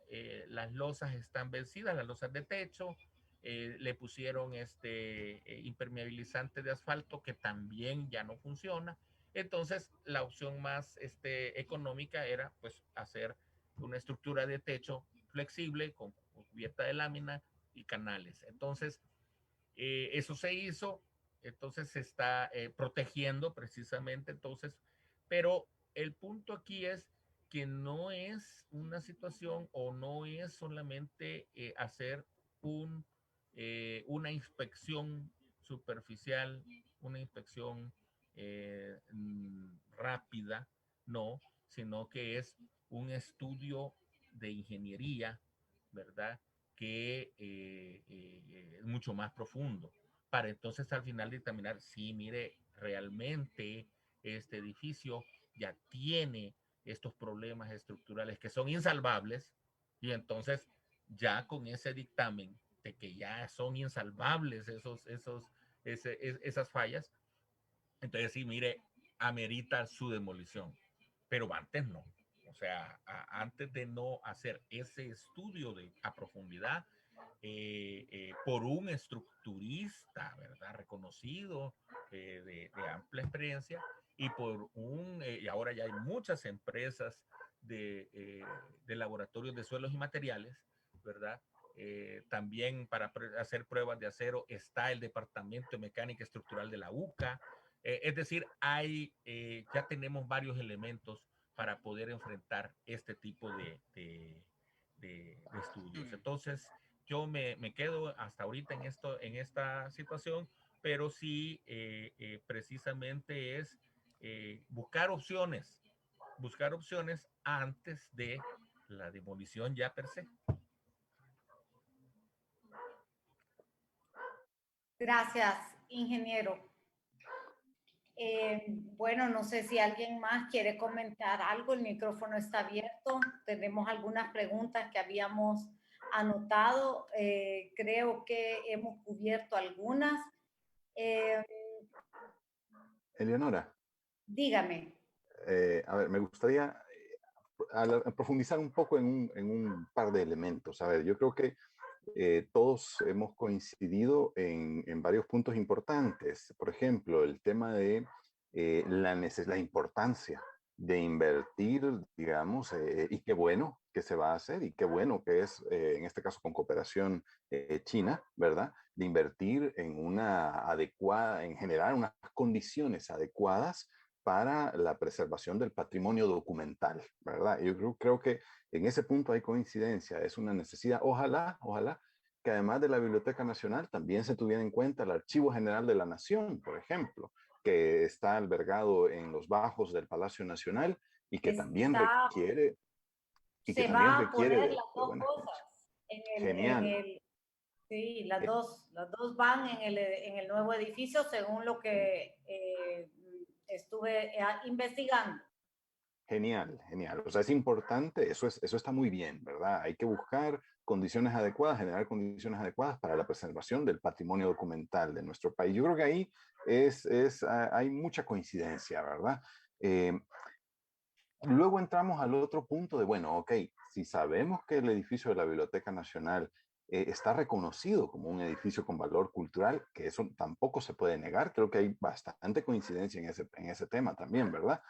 las losas están vencidas, las losas de techo, le pusieron impermeabilizante de asfalto que también ya no funciona. Entonces, la opción más económica era pues hacer una estructura de techo flexible con cubierta de lámina y canales. Entonces, eso se hizo, entonces se está protegiendo precisamente, entonces, pero el punto aquí es que no es una situación o no es solamente hacer una inspección superficial, una inspección rápida, no, sino que es un estudio de ingeniería, ¿verdad? Que es mucho más profundo, para entonces al final determinar si, mire, realmente este edificio ya tiene estos problemas estructurales que son insalvables, y entonces ya con ese dictamen de que ya son insalvables esas fallas, entonces sí, mire, amerita su demolición, pero antes no. O sea, antes de no hacer ese estudio a profundidad por un estructurista, ¿verdad? Reconocido, de amplia experiencia, y y ahora ya hay muchas empresas de laboratorios de suelos y materiales, ¿verdad? También para hacer pruebas de acero está el Departamento de Mecánica Estructural de la UCA. Es decir, ya tenemos varios elementos para poder enfrentar este tipo de estudios. Entonces, yo me quedo hasta ahorita en esta situación, pero sí precisamente es buscar opciones antes de la demolición ya per se. Gracias, ingeniero. Bueno, no sé si alguien más quiere comentar algo. El micrófono está abierto. Tenemos algunas preguntas que habíamos anotado. Creo que hemos cubierto algunas. Eleonora, Dígame. a ver, me gustaría profundizar un poco en un par de elementos. A ver, yo creo que todos hemos coincidido en varios puntos importantes. Por ejemplo, el tema de la importancia de invertir, digamos, y qué bueno que se va a hacer y qué bueno que es, en este caso con cooperación china, ¿verdad? de invertir en en generar unas condiciones adecuadas para la preservación del patrimonio documental, ¿verdad? Yo creo que en ese punto hay coincidencia, es una necesidad. Ojalá que además de la Biblioteca Nacional también se tuviera en cuenta el Archivo General de la Nación, por ejemplo, que está albergado en los bajos del Palacio Nacional y que también Está, requiere, y que se también va a requiere poner las de dos buenas cosas condiciones. en Genial. el, sí, ge- las dos van en el nuevo edificio según lo que estuve investigando. Genial, genial. O sea, es importante, eso está muy bien, ¿verdad? Hay que buscar condiciones adecuadas, generar condiciones adecuadas para la preservación del patrimonio documental de nuestro país. Yo creo que ahí hay mucha coincidencia, ¿verdad? Eh, Luego entramos al otro punto de, bueno, ok, si sabemos que el edificio de la Biblioteca Nacional está reconocido como un edificio con valor cultural, que eso tampoco se puede negar, creo que hay bastante coincidencia en ese tema también, ¿verdad?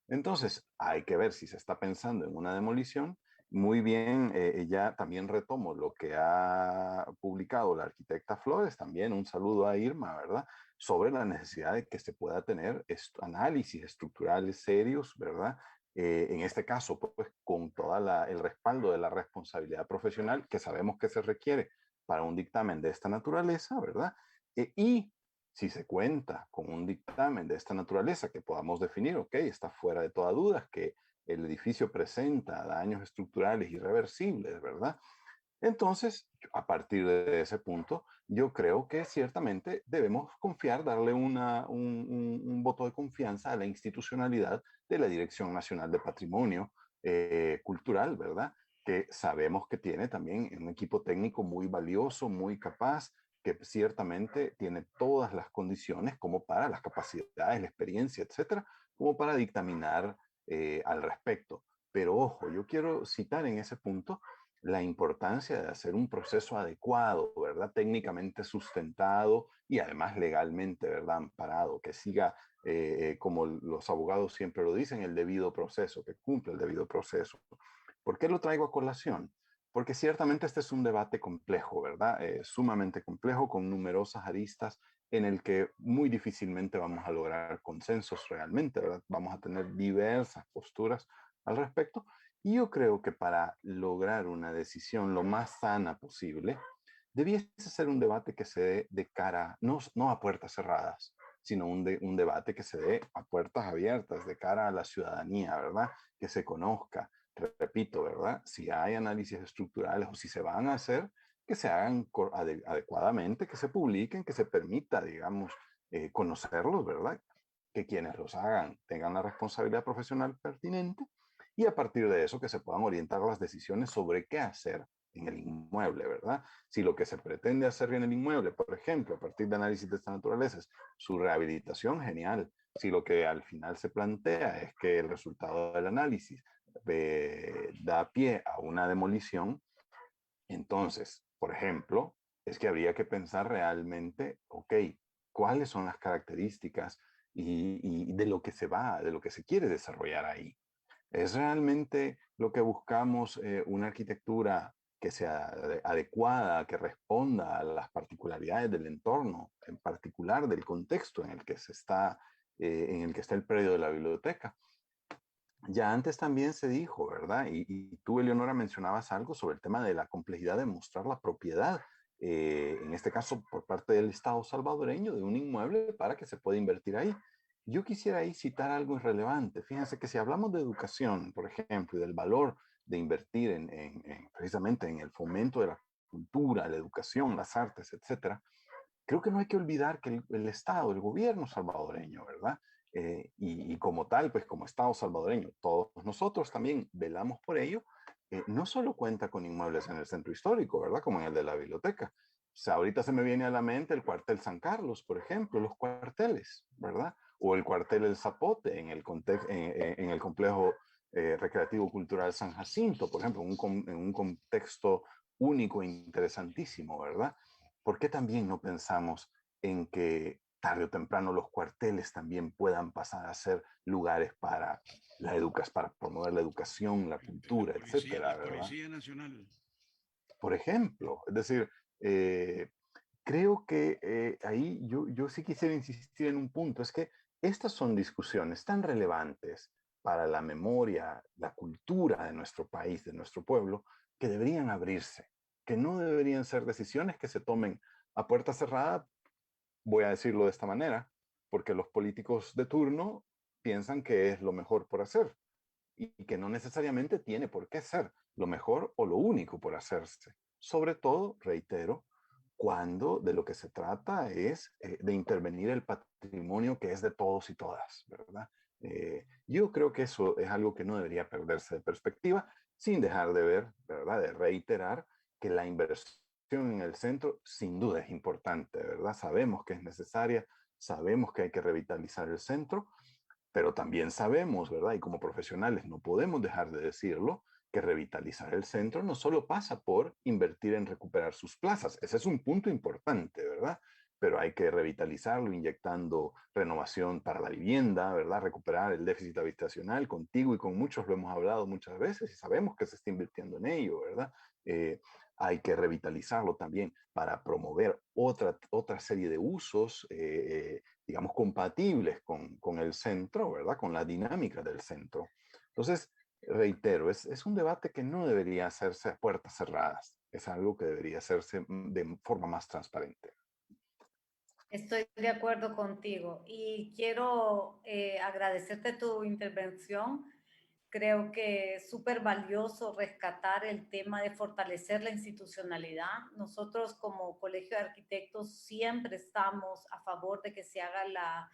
Entonces, hay que ver si se está pensando en una demolición. Muy bien, ya también retomo lo que ha publicado la arquitecta Flores, también un saludo a Irma, ¿verdad? Sobre la necesidad de que se pueda tener análisis estructurales serios, ¿verdad? En este caso, pues con todo el respaldo de la responsabilidad profesional que sabemos que se requiere para un dictamen de esta naturaleza, ¿verdad? Y si se cuenta con un dictamen de esta naturaleza que podamos definir, ok, está fuera de toda duda que el edificio presenta daños estructurales irreversibles, ¿verdad? Entonces, a partir de ese punto, yo creo que ciertamente debemos confiar, darle un voto de confianza a la institucionalidad de la Dirección Nacional de Patrimonio Cultural, ¿verdad? Que sabemos que tiene también un equipo técnico muy valioso, muy capaz, que ciertamente tiene todas las condiciones como para las capacidades, la experiencia, etcétera, como para dictaminar al respecto. Pero ojo, yo quiero citar en ese punto la importancia de hacer un proceso adecuado, ¿verdad? Técnicamente sustentado y además legalmente, ¿verdad? Amparado, que siga, como los abogados siempre lo dicen, el debido proceso, que cumpla el debido proceso. ¿Por qué lo traigo a colación? Porque ciertamente este es un debate complejo, ¿verdad? Sumamente complejo, con numerosas aristas en el que muy difícilmente vamos a lograr consensos realmente, ¿verdad? Vamos a tener diversas posturas al respecto. Y yo creo que para lograr una decisión lo más sana posible, debiese ser un debate que se dé de cara, no a puertas cerradas, sino un debate que se dé a puertas abiertas, de cara a la ciudadanía, ¿verdad? Que se conozca, repito, ¿verdad? Si hay análisis estructurales o si se van a hacer, que se hagan adecuadamente, que se publiquen, que se permita, digamos, conocerlos, ¿verdad? Que quienes los hagan tengan la responsabilidad profesional pertinente y a partir de eso que se puedan orientar las decisiones sobre qué hacer en el inmueble, ¿verdad? Si lo que se pretende hacer en el inmueble, por ejemplo, a partir de análisis de esta naturaleza, es su rehabilitación, genial. Si lo que al final se plantea es que el resultado del análisis da pie a una demolición, entonces, por ejemplo, es que habría que pensar realmente, ok, cuáles son las características y de lo que de lo que se quiere desarrollar ahí. ¿Es realmente lo que buscamos una arquitectura que sea adecuada, que responda a las particularidades del entorno, en particular del contexto en el que en el que está el predio de la biblioteca? Ya antes también se dijo, ¿verdad? Y tú, Eleonora, mencionabas algo sobre el tema de la complejidad de mostrar la propiedad, en este caso por parte del Estado salvadoreño, de un inmueble para que se pueda invertir ahí. Yo quisiera ahí citar algo irrelevante. Fíjense que si hablamos de educación, por ejemplo, y del valor de invertir precisamente en el fomento de la cultura, la educación, las artes, etcétera, creo que no hay que olvidar que el Estado, el gobierno salvadoreño, ¿verdad? Y como tal, pues como Estado salvadoreño, todos nosotros también velamos por ello, no solo cuenta con inmuebles en el centro histórico, ¿verdad? Como en el de la biblioteca. O sea, ahorita se me viene a la mente el cuartel San Carlos, por ejemplo, los cuarteles, ¿verdad? O el cuartel El Zapote en el complejo recreativo cultural San Jacinto, por ejemplo, en un contexto único e interesantísimo, ¿verdad? ¿Por qué también no pensamos en que tarde o temprano los cuarteles también puedan pasar a ser lugares para para promover la educación, la cultura, etcétera, La ¿verdad? Policía Nacional. Por ejemplo, es decir, creo que ahí yo sí quisiera insistir en un punto, es que estas son discusiones tan relevantes para la memoria, la cultura de nuestro país, de nuestro pueblo, que deberían abrirse, que no deberían ser decisiones que se tomen a puerta cerrada, voy a decirlo de esta manera, porque los políticos de turno piensan que es lo mejor por hacer y que no necesariamente tiene por qué ser lo mejor o lo único por hacerse. Sobre todo, reitero, cuando de lo que se trata es de intervenir el patrimonio que es de todos y todas, ¿verdad? Yo creo que eso es algo que no debería perderse de perspectiva, sin dejar de ver, ¿verdad? De reiterar que la inversión en el centro sin duda es importante, ¿verdad? Sabemos que es necesaria, sabemos que hay que revitalizar el centro, pero también sabemos, ¿verdad? Y como profesionales no podemos dejar de decirlo, que revitalizar el centro no solo pasa por invertir en recuperar sus plazas, ese es un punto importante, ¿verdad? Pero hay que revitalizarlo inyectando renovación para la vivienda, ¿verdad? Recuperar el déficit habitacional, contigo y con muchos lo hemos hablado muchas veces y sabemos que se está invirtiendo en ello, ¿verdad? Hay que revitalizarlo también para promover otra serie de usos, digamos, compatibles con el centro, ¿verdad? Con la dinámica del centro. Entonces, reitero, es un debate que no debería hacerse a puertas cerradas, es algo que debería hacerse de forma más transparente. Estoy de acuerdo contigo y quiero agradecerte tu intervención. Creo que es súper valioso rescatar el tema de fortalecer la institucionalidad. Nosotros como Colegio de Arquitectos siempre estamos a favor de que se haga la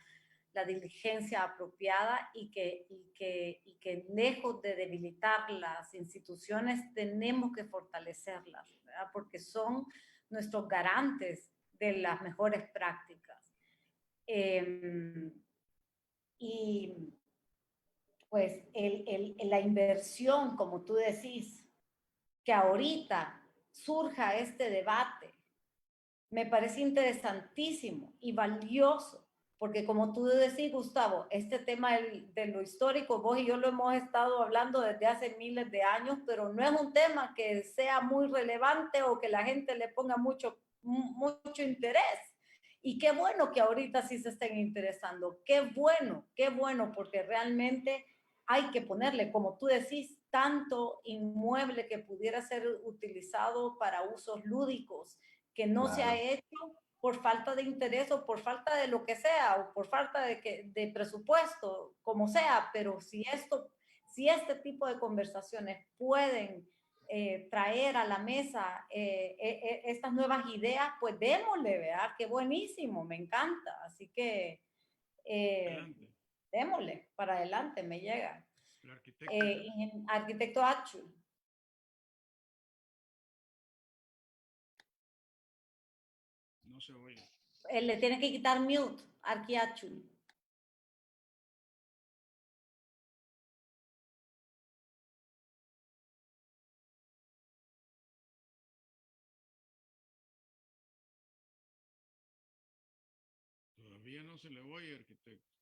diligencia apropiada y que lejos de debilitar las instituciones tenemos que fortalecerlas, ¿verdad? Porque son nuestros garantes de las mejores prácticas. Y pues la inversión, como tú decís, que ahorita surja este debate, me parece interesantísimo y valioso, porque como tú decís, Gustavo, este tema de lo histórico, vos y yo lo hemos estado hablando desde hace miles de años, pero no es un tema que sea muy relevante o que la gente le ponga mucho interés. Y qué bueno que ahorita sí se estén interesando, qué bueno, porque realmente hay que ponerle, como tú decís, tanto inmueble que pudiera ser utilizado para usos lúdicos, que no se ha hecho por falta de interés o por falta de lo que sea, o por falta de presupuesto, como sea, pero si este tipo de conversaciones pueden traer a la mesa estas nuevas ideas, pues démosle, ¿verdad? Qué buenísimo, me encanta. Así que démosle, para adelante, me llega. El arquitecto. Arquitecto Achu. No se oye. Le tiene que quitar mute, Arquiachu. Todavía no se le oye, arquitecto.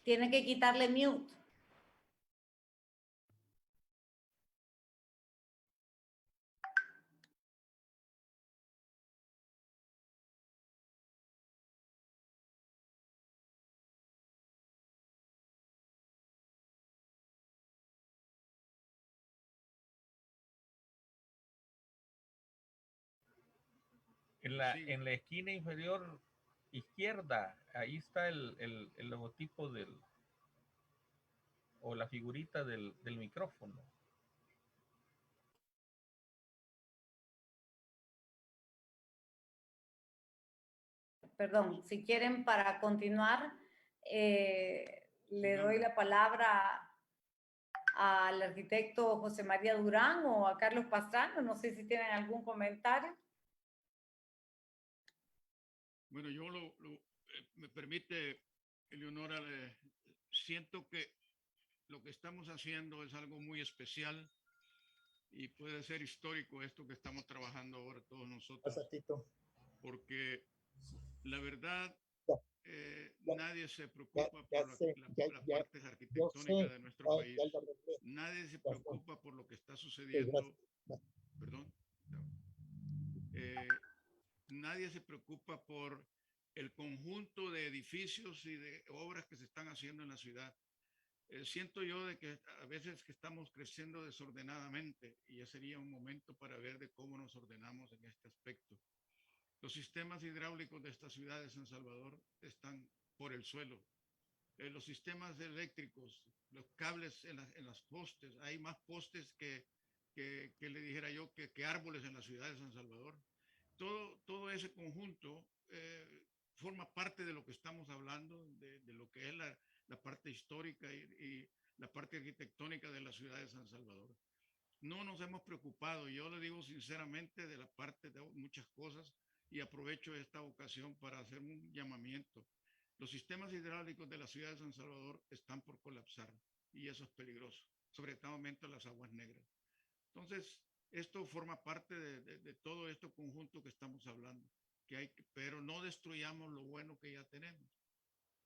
Tiene que quitarle mute. En la esquina inferior izquierda, ahí está el logotipo o la figurita del micrófono. Perdón, si quieren para continuar, le doy la palabra al arquitecto José María Durán o a Carlos Pastrano. No sé si tienen algún comentario. Bueno, yo me permite, Eleonora, siento que lo que estamos haciendo es algo muy especial y puede ser histórico esto que estamos trabajando ahora todos nosotros. Porque la verdad, nadie se preocupa por las partes arquitectónicas de nuestro país. Nadie se preocupa por lo que está sucediendo. Perdón. nadie se preocupa por el conjunto de edificios y de obras que se están haciendo en la ciudad. Siento yo de que a veces que estamos creciendo desordenadamente y ya sería un momento para ver de cómo nos ordenamos en este aspecto. Los sistemas hidráulicos de esta ciudad de San Salvador están por el suelo. Los sistemas eléctricos, los cables en las postes, hay más postes que le dijera yo que árboles en la ciudad de San Salvador. Todo ese conjunto forma parte de lo que estamos hablando, de lo que es la parte histórica y la parte arquitectónica de la ciudad de San Salvador. No nos hemos preocupado, yo le digo sinceramente, de la parte de muchas cosas y aprovecho esta ocasión para hacer un llamamiento. Los sistemas hidráulicos de la ciudad de San Salvador están por colapsar y eso es peligroso, sobre todo las aguas negras. Entonces, esto forma parte de todo este conjunto que estamos hablando, pero no destruyamos lo bueno que ya tenemos,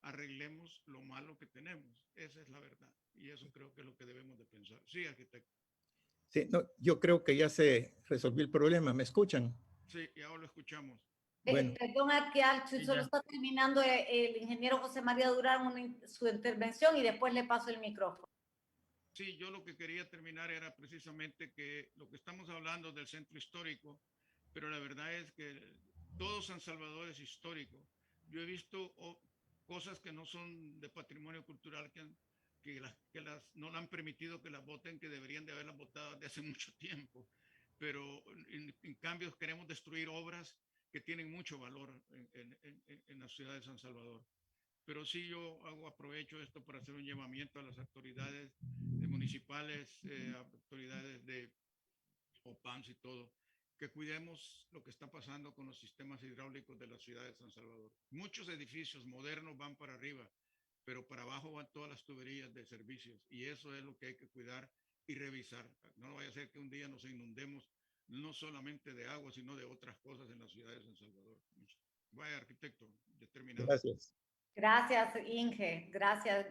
arreglemos lo malo que tenemos, esa es la verdad y eso creo que es lo que debemos de pensar. Sí, arquitecto. Sí, no, yo creo que ya se resolvió el problema. ¿Me escuchan? Sí, y ahora lo escuchamos. Bueno. Perdón, Arquialcho, solo está terminando el ingeniero José María Durán su intervención y después le paso el micrófono. Sí, yo lo que quería terminar era precisamente que lo que estamos hablando del centro histórico, pero la verdad es que todo San Salvador es histórico. Yo he visto cosas que no son de patrimonio cultural, no han permitido que las voten, que deberían de haberlas votado desde hace mucho tiempo. Pero en cambio queremos destruir obras que tienen mucho valor en la ciudad de San Salvador. Pero sí yo aprovecho esto para hacer un llamamiento a las autoridades municipales, autoridades de OPAMS y todo, que cuidemos lo que está pasando con los sistemas hidráulicos de la ciudad de San Salvador. Muchos edificios modernos van para arriba, pero para abajo van todas las tuberías de servicios y eso es lo que hay que cuidar y revisar. No vaya a ser que un día nos inundemos no solamente de agua, sino de otras cosas en la ciudad de San Salvador. Vaya, arquitecto, determinado. Gracias. Gracias, Inge. Gracias.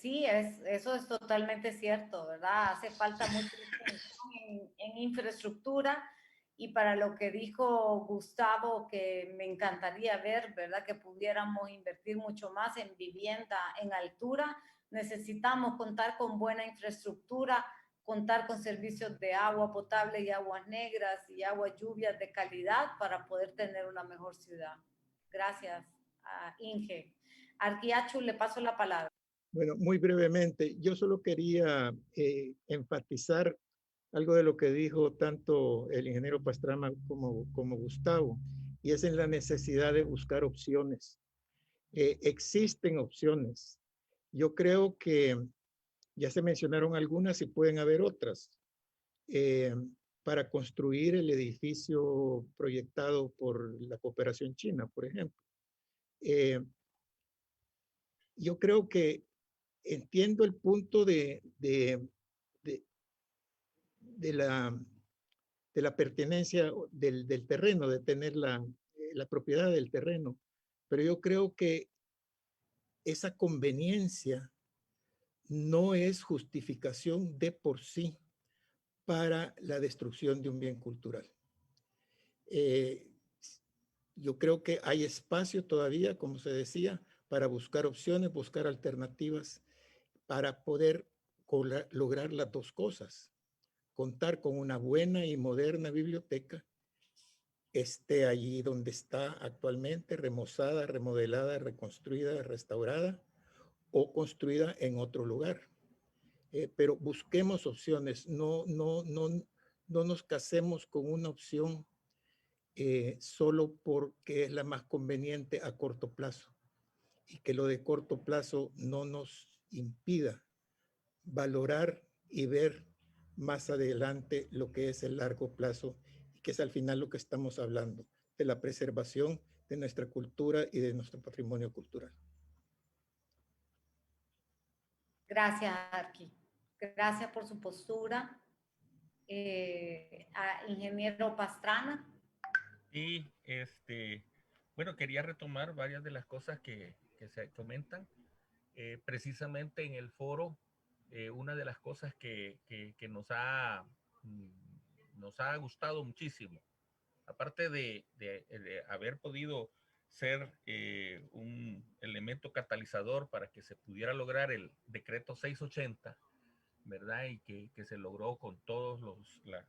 Sí, eso es totalmente cierto, ¿verdad? Hace falta mucha en infraestructura y para lo que dijo Gustavo, que me encantaría ver, ¿verdad? Que pudiéramos invertir mucho más en vivienda en altura. Necesitamos contar con buena infraestructura, contar con servicios de agua potable y aguas negras y agua lluvias de calidad para poder tener una mejor ciudad. Gracias, Inge. Arquiachu, le paso la palabra. Bueno, muy brevemente, yo solo quería enfatizar algo de lo que dijo tanto el ingeniero Pastrana como Gustavo, y es en la necesidad de buscar opciones. Existen opciones. Yo creo que ya se mencionaron algunas y pueden haber otras. Para construir el edificio proyectado por la cooperación china, por ejemplo. Yo creo que entiendo el punto de la pertenencia del terreno, de tener la propiedad del terreno, pero yo creo que esa conveniencia no es justificación de por sí para la destrucción de un bien cultural. Yo creo que hay espacio todavía, como se decía, para buscar opciones, buscar alternativas para poder lograr las dos cosas. Contar con una buena y moderna biblioteca, esté allí donde está actualmente, remozada, remodelada, reconstruida, restaurada o construida en otro lugar. Pero busquemos opciones, no nos casemos con una opción solo porque es la más conveniente a corto plazo y que lo de corto plazo no nos impida valorar y ver más adelante lo que es el largo plazo y que es al final lo que estamos hablando, de la preservación de nuestra cultura y de nuestro patrimonio cultural. Gracias, Arqui. Gracias por su postura. A ingeniero Pastrana. Y bueno, quería retomar varias de las cosas que se comentan. Precisamente en el foro, una de las cosas que nos ha gustado muchísimo aparte de haber podido ser un elemento catalizador para que se pudiera lograr el decreto 680, ¿verdad? Y que se logró con todos la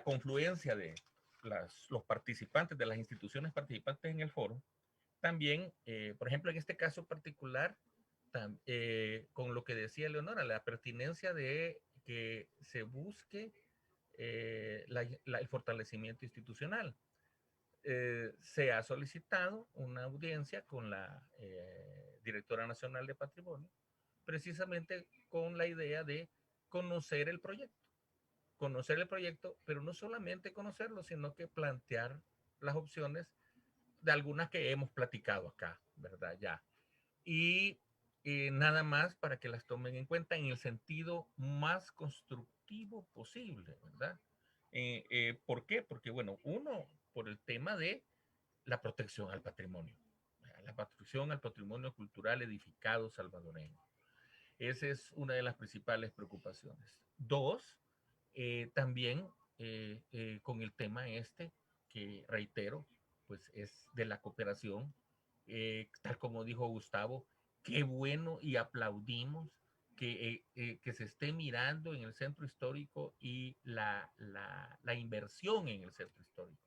confluencia de los participantes, de las instituciones participantes en el foro. También, por ejemplo, en este caso particular, con lo que decía Leonora, la pertinencia de que se busque el fortalecimiento institucional. Se ha solicitado una audiencia con la Directora Nacional de Patrimonio, precisamente con la idea de conocer el proyecto, pero no solamente conocerlo, sino que plantear las opciones de algunas que hemos platicado acá, ¿verdad? Ya. Y nada más para que las tomen en cuenta en el sentido más constructivo posible, ¿verdad? ¿Por qué? Porque, bueno, uno, por el tema de la protección al patrimonio, la protección al patrimonio cultural edificado salvadoreño. Esa es una de las principales preocupaciones. Dos, también con el tema este, que reitero, pues es de la cooperación, tal como dijo Gustavo, qué bueno y aplaudimos que se esté mirando en el centro histórico y la inversión en el centro histórico.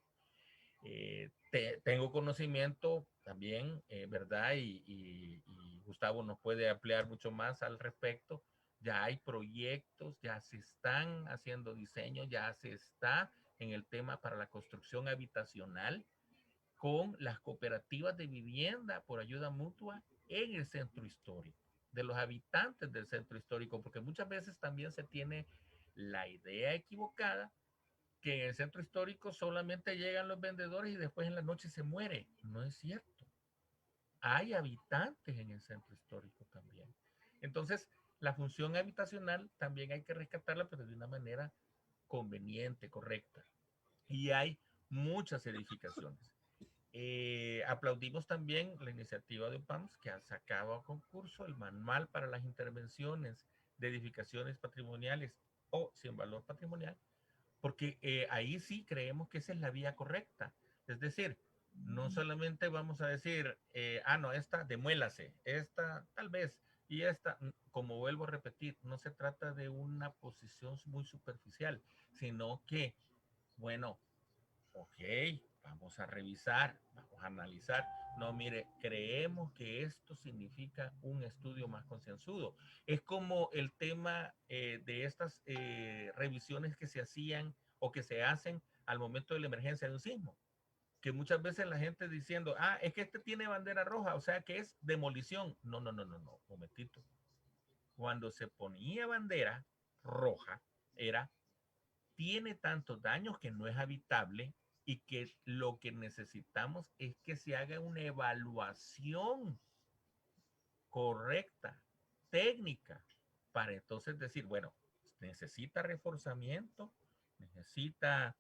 Tengo conocimiento también, ¿verdad? Y Gustavo nos puede ampliar mucho más al respecto. Ya hay proyectos, ya se están haciendo diseños, ya se está en el tema para la construcción habitacional con las cooperativas de vivienda por ayuda mutua en el centro histórico, de los habitantes del centro histórico, porque muchas veces también se tiene la idea equivocada que en el centro histórico solamente llegan los vendedores y después en la noche se muere. No es cierto. Hay habitantes en el centro histórico también. Entonces, la función habitacional también hay que rescatarla, pero de una manera conveniente, correcta. Y hay muchas edificaciones. Aplaudimos también la iniciativa de OPAMS que ha sacado a concurso el manual para las intervenciones de edificaciones patrimoniales o sin valor patrimonial, porque ahí sí creemos que esa es la vía correcta. Es decir, no solamente vamos a decir, no, esta demuélase, esta tal vez, y esta, como vuelvo a repetir, no se trata de una posición muy superficial, sino que, bueno, ok, vamos a revisar, vamos a analizar. No, mire, creemos que esto significa un estudio más concienzudo. Es como el tema de estas revisiones que se hacían o que se hacen al momento de la emergencia de un sismo. Que muchas veces la gente diciendo, es que este tiene bandera roja, o sea que es demolición. No, momentito. Cuando se ponía bandera roja, tiene tantos daños que no es habitable y que lo que necesitamos es que se haga una evaluación correcta, técnica, para entonces decir, bueno, necesita reforzamiento, necesita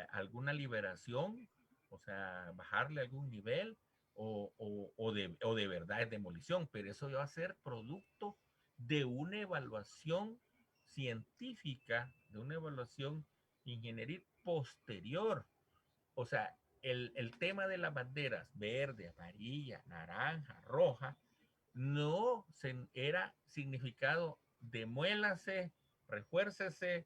alguna liberación, o sea, bajarle algún nivel o de verdad es demolición, pero eso va a ser producto de una evaluación científica, de una evaluación ingenieril posterior. O sea, el tema de las banderas verde, amarilla, naranja, roja, no era significado demuélase, refuércese,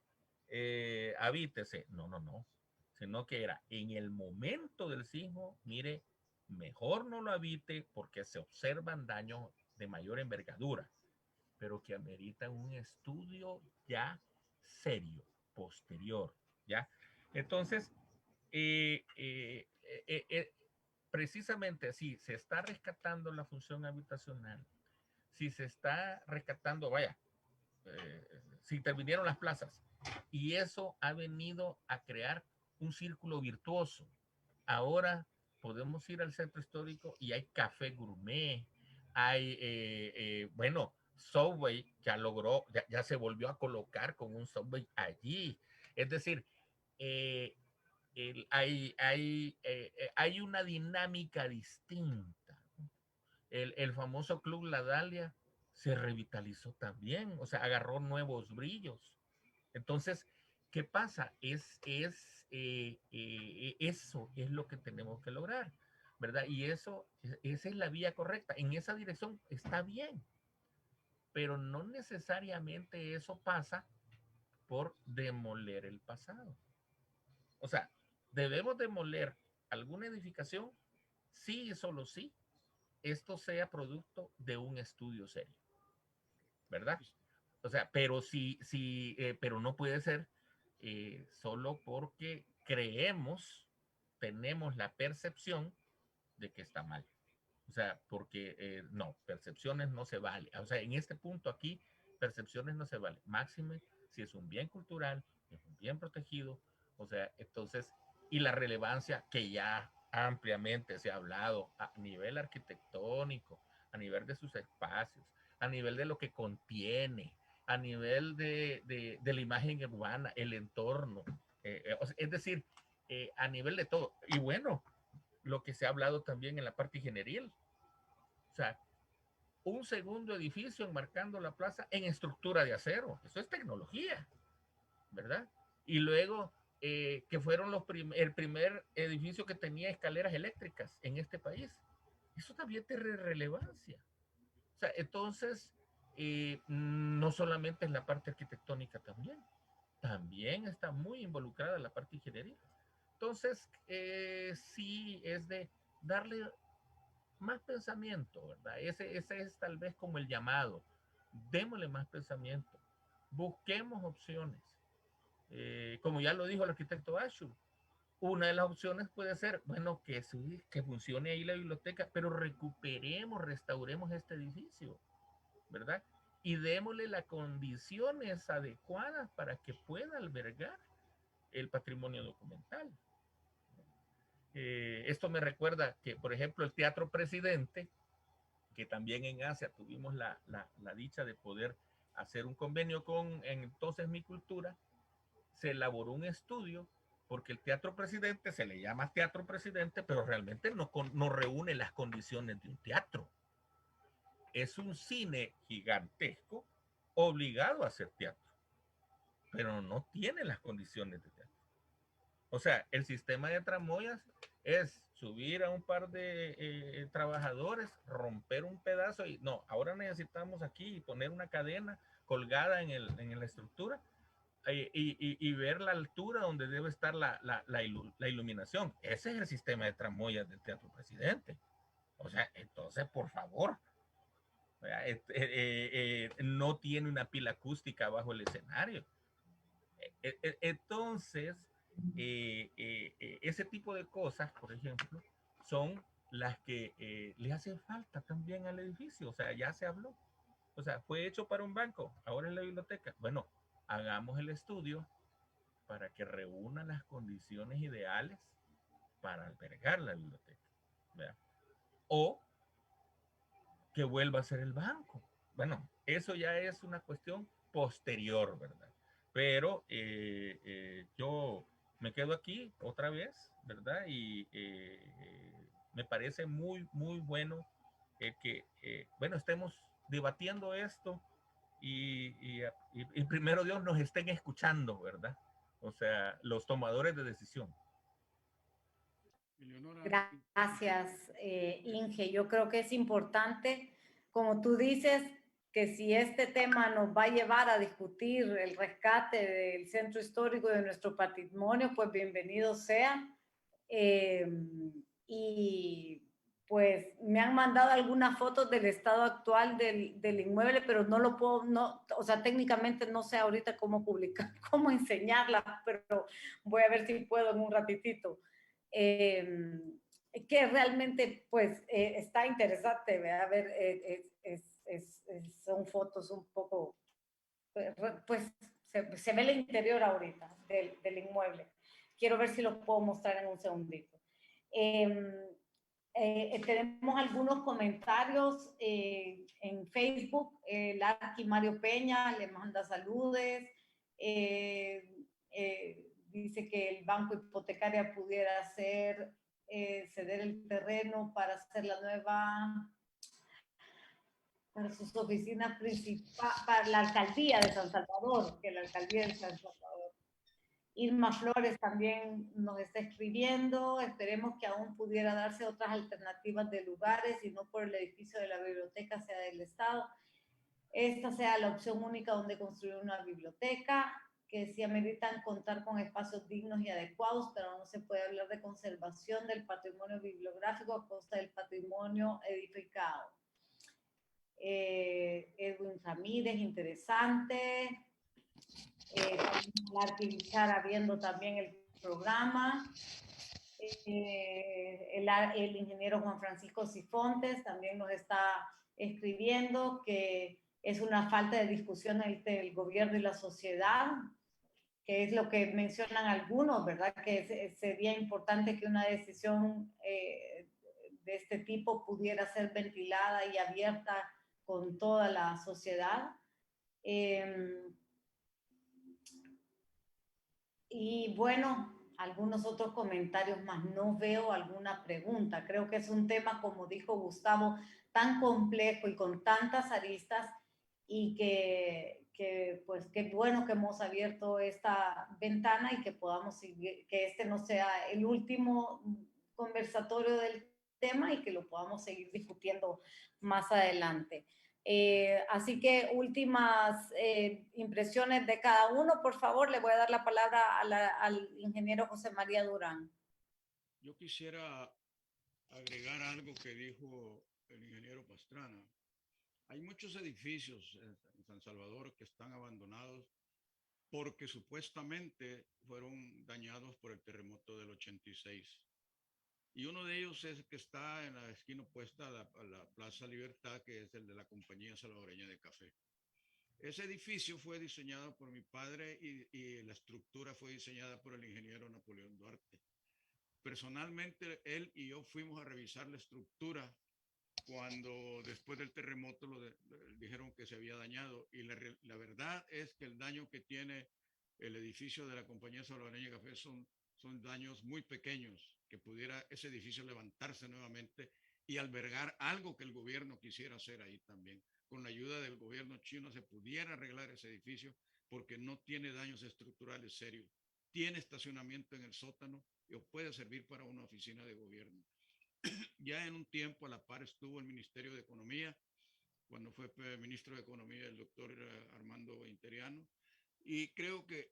habítese. No. Sino que era en el momento del sismo, mire, mejor no lo habite porque se observan daños de mayor envergadura, pero que ameritan un estudio ya serio, posterior, ¿ya? Entonces, precisamente así, se está rescatando la función habitacional, si se está rescatando, se intervinieron las plazas, y eso ha venido a crear un círculo virtuoso. Ahora podemos ir al centro histórico y hay café gourmet, hay, Subway ya logró, ya se volvió a colocar con un Subway allí. Es decir, hay una dinámica distinta. El famoso Club La Dalia se revitalizó también, o sea, agarró nuevos brillos. Entonces, ¿qué pasa? Eso es lo que tenemos que lograr, ¿verdad? Y eso, esa es la vía correcta. En esa dirección está bien, pero no necesariamente eso pasa por demoler el pasado. O sea, debemos demoler alguna edificación, sí y solo sí, esto sea producto de un estudio serio, ¿verdad? O sea, pero pero no puede ser solo porque tenemos la percepción de que está mal. O sea, porque no, percepciones no se vale. O sea, en este punto aquí, percepciones no se vale. Máxime, si es un bien cultural, es un bien protegido. O sea, entonces, y la relevancia que ya ampliamente se ha hablado a nivel arquitectónico, a nivel de sus espacios, a nivel de lo que contiene, a nivel de la imagen urbana, el entorno. O sea, es decir, a nivel de todo. Y bueno, lo que se ha hablado también en la parte ingenieril. O sea, un segundo edificio enmarcando la plaza en estructura de acero. Eso es tecnología, ¿verdad? Y luego que fueron el primer edificio que tenía escaleras eléctricas en este país. Eso también tiene relevancia. O sea, entonces, no solamente es la parte arquitectónica también está muy involucrada la parte ingeniería. Entonces, sí es de darle más pensamiento, ¿verdad? Ese es tal vez como el llamado. Démosle más pensamiento. Busquemos opciones. Como ya lo dijo el arquitecto Ashur, una de las opciones puede ser, bueno, que funcione ahí la biblioteca, pero recuperemos, restauremos este edificio, ¿verdad? Y démosle las condiciones adecuadas para que pueda albergar el patrimonio documental. Esto me recuerda que, por ejemplo, el Teatro Presidente, que también en Asia tuvimos la dicha de poder hacer un convenio con entonces Mi Cultura, se elaboró un estudio porque el Teatro Presidente se le llama Teatro Presidente, pero realmente no reúne las condiciones de un teatro. Es un cine gigantesco obligado a ser teatro, pero no tiene las condiciones de teatro. O sea, el sistema de tramoyas es subir a un par de trabajadores, romper un pedazo y no, ahora necesitamos aquí poner una cadena colgada en la estructura y ver la altura donde debe estar la iluminación. Ese es el sistema de tramoyas del Teatro Presidente. O sea, entonces, por favor, no tiene una pila acústica bajo el escenario. Entonces, ese tipo de cosas, por ejemplo, son las que le hacen falta también al edificio. O sea, ya se habló. O sea, fue hecho para un banco, ahora es la biblioteca. Bueno, hagamos el estudio para que reúna las condiciones ideales para albergar la biblioteca. ¿Verdad? O que vuelva a ser el banco. Bueno, eso ya es una cuestión posterior, ¿verdad? Pero yo me quedo aquí otra vez, ¿verdad? Y me parece muy, muy bueno que, bueno, estemos debatiendo esto y primero Dios nos estén escuchando, ¿verdad? O sea, los tomadores de decisión. Eleonora. Gracias, Inge. Yo creo que es importante, como tú dices, que si este tema nos va a llevar a discutir el rescate del centro histórico de nuestro patrimonio, pues bienvenido sea. Y pues me han mandado algunas fotos del estado actual del inmueble, pero no lo puedo, no, o sea, técnicamente no sé ahorita cómo publicar, cómo enseñarlas, pero voy a ver si puedo en un ratitito. Que realmente pues está interesante, ¿verdad? A ver, son fotos un poco, pues se ve el interior ahorita del inmueble. Quiero ver si lo puedo mostrar en un segundito. Tenemos algunos comentarios en Facebook. Larky Mario Peña le manda saludes. Dice que el banco hipotecario pudiera ceder el terreno para hacer la nueva, para sus oficinas principales, para la alcaldía de San Salvador, que la alcaldía de San Salvador. Irma Flores también nos está escribiendo. Esperemos que aún pudiera darse otras alternativas de lugares y no por el edificio de la biblioteca sea del Estado. Esta sea la opción única donde construir una biblioteca, que sí ameritan contar con espacios dignos y adecuados, pero no se puede hablar de conservación del patrimonio bibliográfico a costa del patrimonio edificado. Edwin Ramírez, interesante. Arquivizar viendo también el programa. El ingeniero Juan Francisco Sifontes también nos está escribiendo que es una falta de discusión entre el gobierno y la sociedad, que es lo que mencionan algunos, ¿verdad? Que sería importante que una decisión de este tipo pudiera ser ventilada y abierta con toda la sociedad. Y bueno, algunos otros comentarios más. No veo alguna pregunta. Creo que es un tema, como dijo Gustavo, tan complejo y con tantas aristas y que pues qué bueno que hemos abierto esta ventana y que podamos seguir, que este no sea el último conversatorio del tema y que lo podamos seguir discutiendo más adelante. Así que últimas impresiones de cada uno, por favor, le voy a dar la palabra al ingeniero José María Durán. Yo quisiera agregar algo que dijo el ingeniero Pastrana. Hay muchos edificios en San Salvador que están abandonados porque supuestamente fueron dañados por el terremoto del 86. Y uno de ellos es el que está en la esquina opuesta a la Plaza Libertad, que es el de la Compañía Salvadoreña de Café. Ese edificio fue diseñado por mi padre y la estructura fue diseñada por el ingeniero Napoleón Duarte. Personalmente, él y yo fuimos a revisar la estructura cuando después del terremoto dijeron que se había dañado. Y la verdad es que el daño que tiene el edificio de la Compañía Salvadoreña de Café son daños muy pequeños, que pudiera ese edificio levantarse nuevamente y albergar algo que el gobierno quisiera hacer ahí también. Con la ayuda del gobierno chino se pudiera arreglar ese edificio porque no tiene daños estructurales serios. Tiene estacionamiento en el sótano y puede servir para una oficina de gobierno. Ya en un tiempo a la par estuvo el Ministerio de Economía, cuando fue ministro de Economía el doctor Armando Interiano, y creo que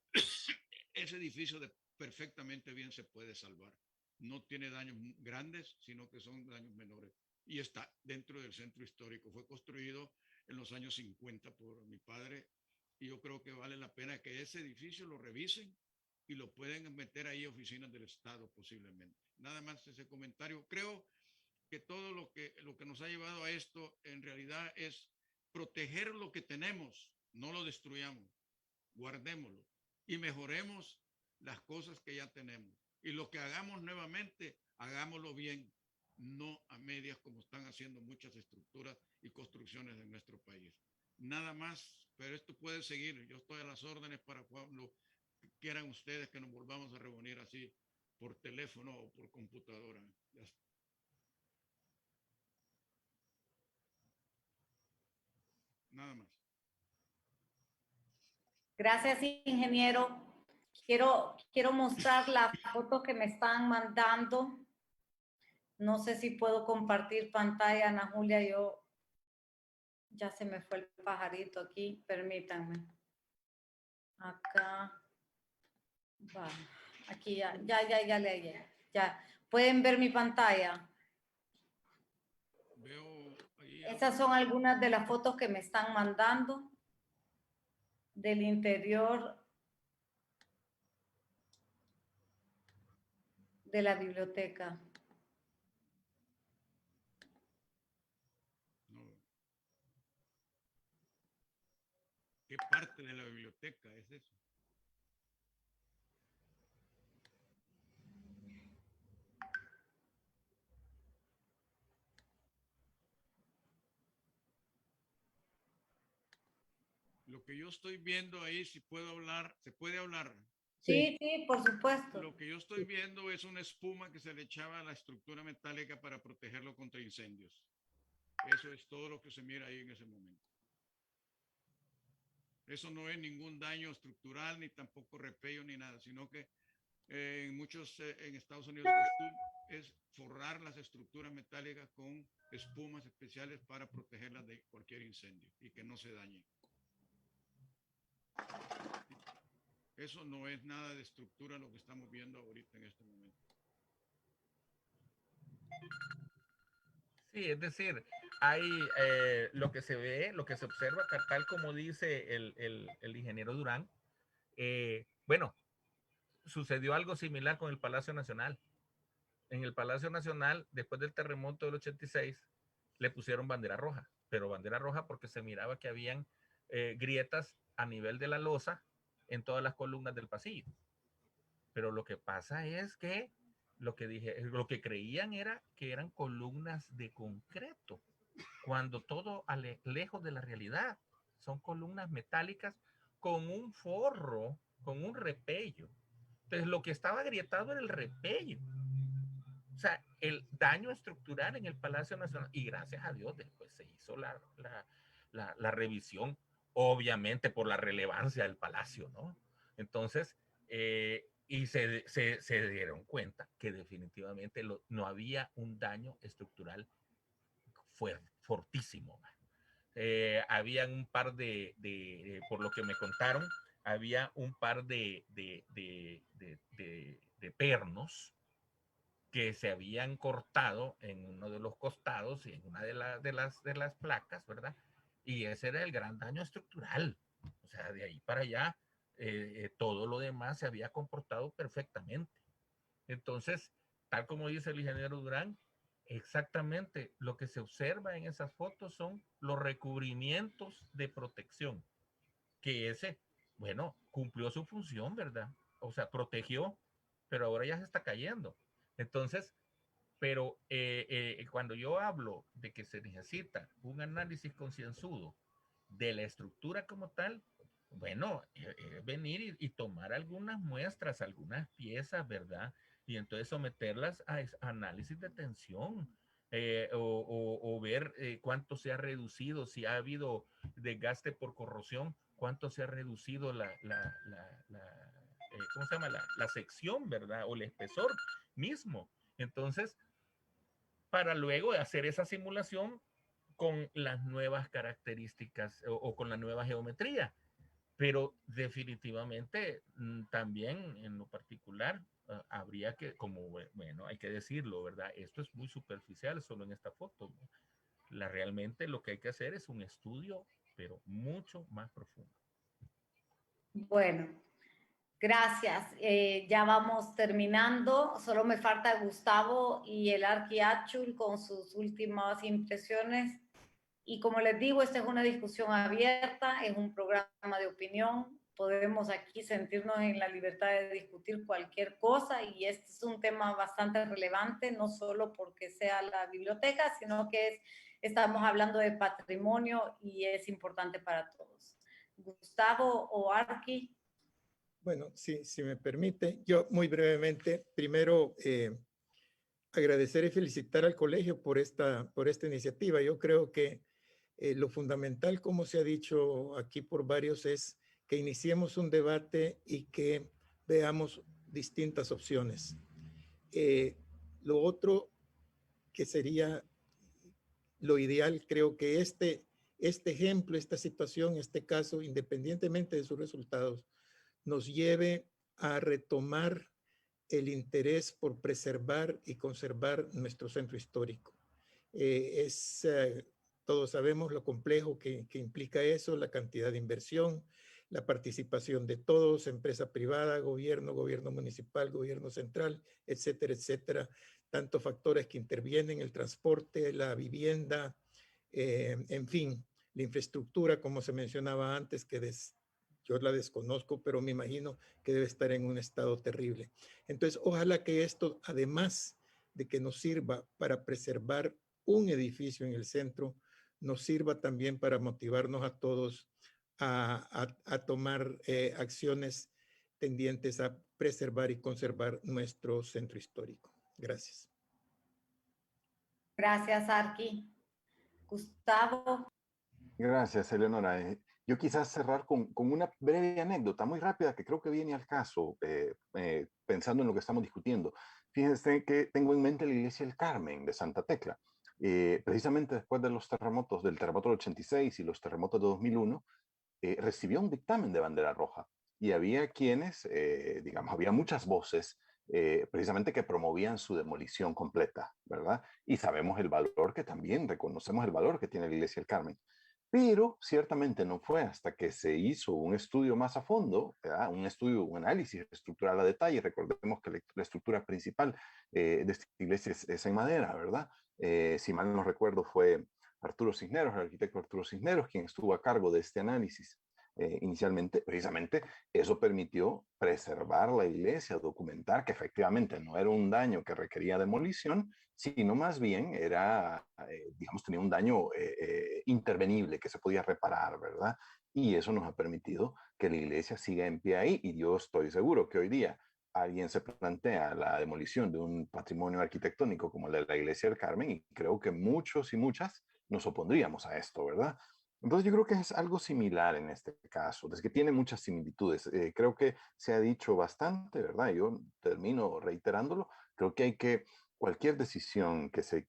ese edificio perfectamente bien se puede salvar. No tiene daños grandes, sino que son daños menores. Y está dentro del centro histórico. Fue construido en los años 50 por mi padre, y yo creo que vale la pena que ese edificio lo revisen y lo pueden meter ahí oficinas del Estado posiblemente. Nada más ese comentario. Creo que todo lo que nos ha llevado a esto en realidad es proteger lo que tenemos, no lo destruyamos, guardémoslo y mejoremos las cosas que ya tenemos. Y lo que hagamos nuevamente, hagámoslo bien, no a medias como están haciendo muchas estructuras y construcciones en nuestro país. Nada más, pero esto puede seguir. Yo estoy a las órdenes para cuando quieran ustedes que nos volvamos a reunir así por teléfono o por computadora. Nada más. Gracias, ingeniero. Quiero mostrar la foto que me están mandando. No sé si puedo compartir pantalla, Ana Julia. Ya se me fue el pajarito aquí. Permítanme. Acá. Va. Aquí ya le hallé. Ya. ¿Pueden ver mi pantalla? Veo ahí. Esas son algunas de las fotos que me están mandando del interior de la biblioteca. No. ¿Qué parte de la biblioteca es eso? Lo que yo estoy viendo ahí, si puedo hablar, ¿se puede hablar? Sí, sí, por supuesto. Lo que yo estoy viendo es una espuma que se le echaba a la estructura metálica para protegerlo contra incendios. Eso es todo lo que se mira ahí en ese momento. Eso no es ningún daño estructural, ni tampoco repello, ni nada, sino que en muchos, en Estados Unidos, es forrar las estructuras metálicas con espumas especiales para protegerlas de cualquier incendio y que no se dañen. Eso no es nada de estructura lo que estamos viendo ahorita en este momento. Sí, es decir, hay lo que se ve, lo que se observa, tal como dice el ingeniero Durán. Bueno, sucedió algo similar con el Palacio Nacional. En el Palacio Nacional, después del terremoto del 86, le pusieron bandera roja, pero bandera roja porque se miraba que habían grietas a nivel de la losa en todas las columnas del pasillo. Pero lo que pasa es que lo que creían era que eran columnas de concreto, cuando todo lejos de la realidad. Son columnas metálicas con un forro, con un repello. Entonces, lo que estaba agrietado era el repello. O sea, el daño estructural en el Palacio Nacional, y gracias a Dios después se hizo la revisión, obviamente por la relevancia del palacio, ¿no? Entonces, y se dieron cuenta que definitivamente no había un daño estructural fortísimo. Habían un par por lo que me contaron, había un par de pernos que se habían cortado en uno de los costados y en una de las placas, ¿verdad? Y ese era el gran daño estructural. O sea, de ahí para allá, todo lo demás se había comportado perfectamente. Entonces, tal como dice el ingeniero Durán, exactamente lo que se observa en esas fotos son los recubrimientos de protección, que ese, bueno, cumplió su función, ¿verdad? O sea, protegió, pero ahora ya se está cayendo. Entonces, pero cuando yo hablo de que se necesita un análisis concienzudo de la estructura como tal, bueno, venir y tomar algunas muestras, algunas piezas, ¿verdad? Y entonces someterlas a análisis de tensión. O ver cuánto se ha reducido, si ha habido desgaste por corrosión, cuánto se ha reducido ¿cómo se llama? La sección, ¿verdad? O el espesor mismo. Entonces, para luego hacer esa simulación con las nuevas características o con la nueva geometría. Pero definitivamente también en lo particular habría que, como bueno, hay que decirlo, ¿verdad? Esto es muy superficial solo en esta foto. Realmente lo que hay que hacer es un estudio, pero mucho más profundo. Bueno, gracias. Ya vamos terminando. Solo me falta Gustavo y el Arqui Achul con sus últimas impresiones. Y como les digo, esta es una discusión abierta, es un programa de opinión. Podemos aquí sentirnos en la libertad de discutir cualquier cosa y este es un tema bastante relevante, no solo porque sea la biblioteca, sino que estamos hablando de patrimonio y es importante para todos. Gustavo o Arqui. Bueno, si me permite, yo muy brevemente, primero agradecer y felicitar al colegio por esta iniciativa. Yo creo que lo fundamental, como se ha dicho aquí por varios, es que iniciemos un debate y que veamos distintas opciones. Lo otro que sería lo ideal, creo que este ejemplo, esta situación, este caso, independientemente de sus resultados, nos lleve a retomar el interés por preservar y conservar nuestro centro histórico. Todos sabemos lo complejo que implica eso, la cantidad de inversión, la participación de todos, empresa privada, gobierno municipal, gobierno central, etcétera, etcétera. Tantos factores que intervienen, el transporte, la vivienda, en fin, la infraestructura, como se mencionaba antes, que yo la desconozco, pero me imagino que debe estar en un estado terrible. Entonces, ojalá que esto, además de que nos sirva para preservar un edificio en el centro, nos sirva también para motivarnos a todos a tomar acciones tendientes a preservar y conservar nuestro centro histórico. Gracias. Gracias, Arqui. Gustavo. Gracias, Eleonora. Yo quizás cerrar con una breve anécdota muy rápida que creo que viene al caso, pensando en lo que estamos discutiendo. Fíjense que tengo en mente la iglesia del Carmen de Santa Tecla. Precisamente después de los terremotos, del terremoto del 86 y los terremotos de 2001, recibió un dictamen de bandera roja. Y había quienes, digamos, había muchas voces precisamente que promovían su demolición completa, ¿verdad? Y sabemos el valor que también, reconocemos el valor que tiene la iglesia del Carmen. Pero ciertamente no fue hasta que se hizo un estudio más a fondo, ¿verdad? Un estudio, un análisis estructural a detalle. Recordemos que la estructura principal de esta iglesia es en madera, ¿verdad? Si mal no recuerdo, fue Arturo Cisneros, el arquitecto Arturo Cisneros, quien estuvo a cargo de este análisis. Inicialmente, precisamente, eso permitió preservar la iglesia, documentar que efectivamente no era un daño que requería demolición, sino más bien era, digamos, tenía un daño intervenible que se podía reparar, ¿verdad? Y eso nos ha permitido que la iglesia siga en pie ahí, y yo estoy seguro que hoy día alguien se plantea la demolición de un patrimonio arquitectónico como el de la iglesia del Carmen, y creo que muchos y muchas nos opondríamos a esto, ¿verdad? Entonces yo creo que es algo similar en este caso, es que tiene muchas similitudes. Creo que se ha dicho bastante, ¿verdad? Yo termino reiterándolo. Creo que hay que, cualquier decisión que se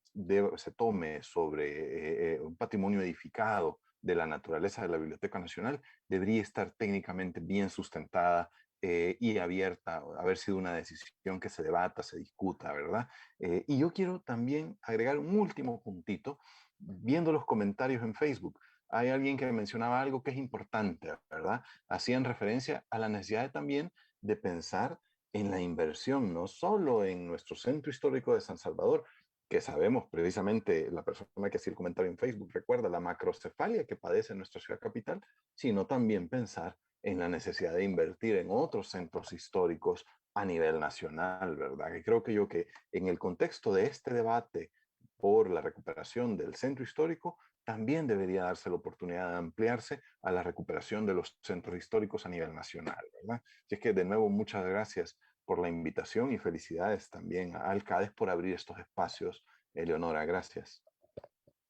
tome sobre un patrimonio edificado de la naturaleza de la Biblioteca Nacional debería estar técnicamente bien sustentada y abierta, haber sido una decisión que se debata, se discuta, ¿verdad? Y yo quiero también agregar un último puntito, viendo los comentarios en Facebook. Hay alguien que mencionaba algo que es importante, ¿verdad? Hacían referencia a la necesidad también de pensar en la inversión, no solo en nuestro centro histórico de San Salvador, que sabemos precisamente, la persona que hacía el comentario en Facebook recuerda la macrocefalia que padece nuestra ciudad capital, sino también pensar en la necesidad de invertir en otros centros históricos a nivel nacional, ¿verdad? Que creo que yo que en el contexto de este debate por la recuperación del centro histórico, también debería darse la oportunidad de ampliarse a la recuperación de los centros históricos a nivel nacional, ¿verdad? Así es que de nuevo muchas gracias por la invitación y felicidades también a Alcades por abrir estos espacios. Eleonora, gracias.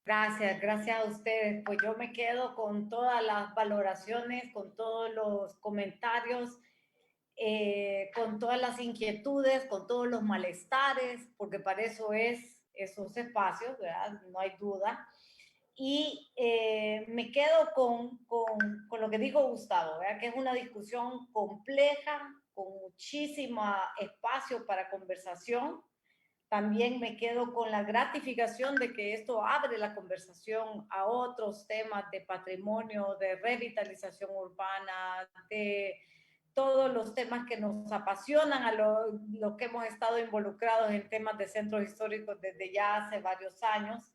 Gracias, gracias a ustedes. Pues yo me quedo con todas las valoraciones, con todos los comentarios, con todas las inquietudes, con todos los malestares, porque para eso es esos espacios, ¿verdad? No hay duda. Y me quedo con lo que dijo Gustavo, ¿verdad? Que es una discusión compleja, con muchísimo espacio para conversación. También me quedo con la gratificación de que esto abre la conversación a otros temas de patrimonio, de revitalización urbana, de todos los temas que nos apasionan a los que hemos estado involucrados en temas de centros históricos desde ya hace varios años.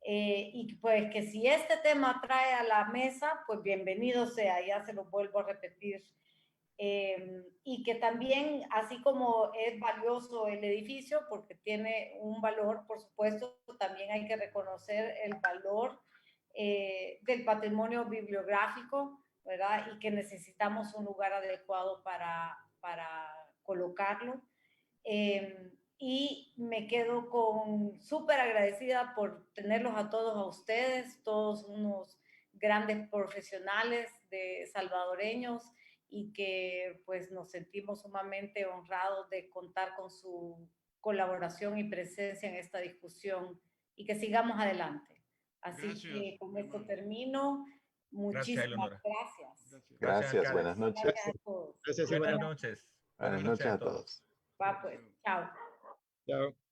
Y pues que si este tema trae a la mesa, pues bienvenido sea, ya se lo vuelvo a repetir. Y que también, así como es valioso el edificio, porque tiene un valor, por supuesto, también hay que reconocer el valor del patrimonio bibliográfico, ¿verdad? Y que necesitamos un lugar adecuado para colocarlo. Y me quedo súper agradecida por tenerlos a todos a ustedes, todos unos grandes profesionales de salvadoreños, y que pues nos sentimos sumamente honrados de contar con su colaboración y presencia en esta discusión, y que sigamos adelante. Así Gracias, que con esto Eleonora. termino. Gracias, Muchísimas Eleonora. gracias. Gracias. Gracias, Gracias, alcaldes. buenas noches. Gracias a todos. Gracias y Buenas buenas noches. Buenas noches a todos. Va pues, chao. Chao.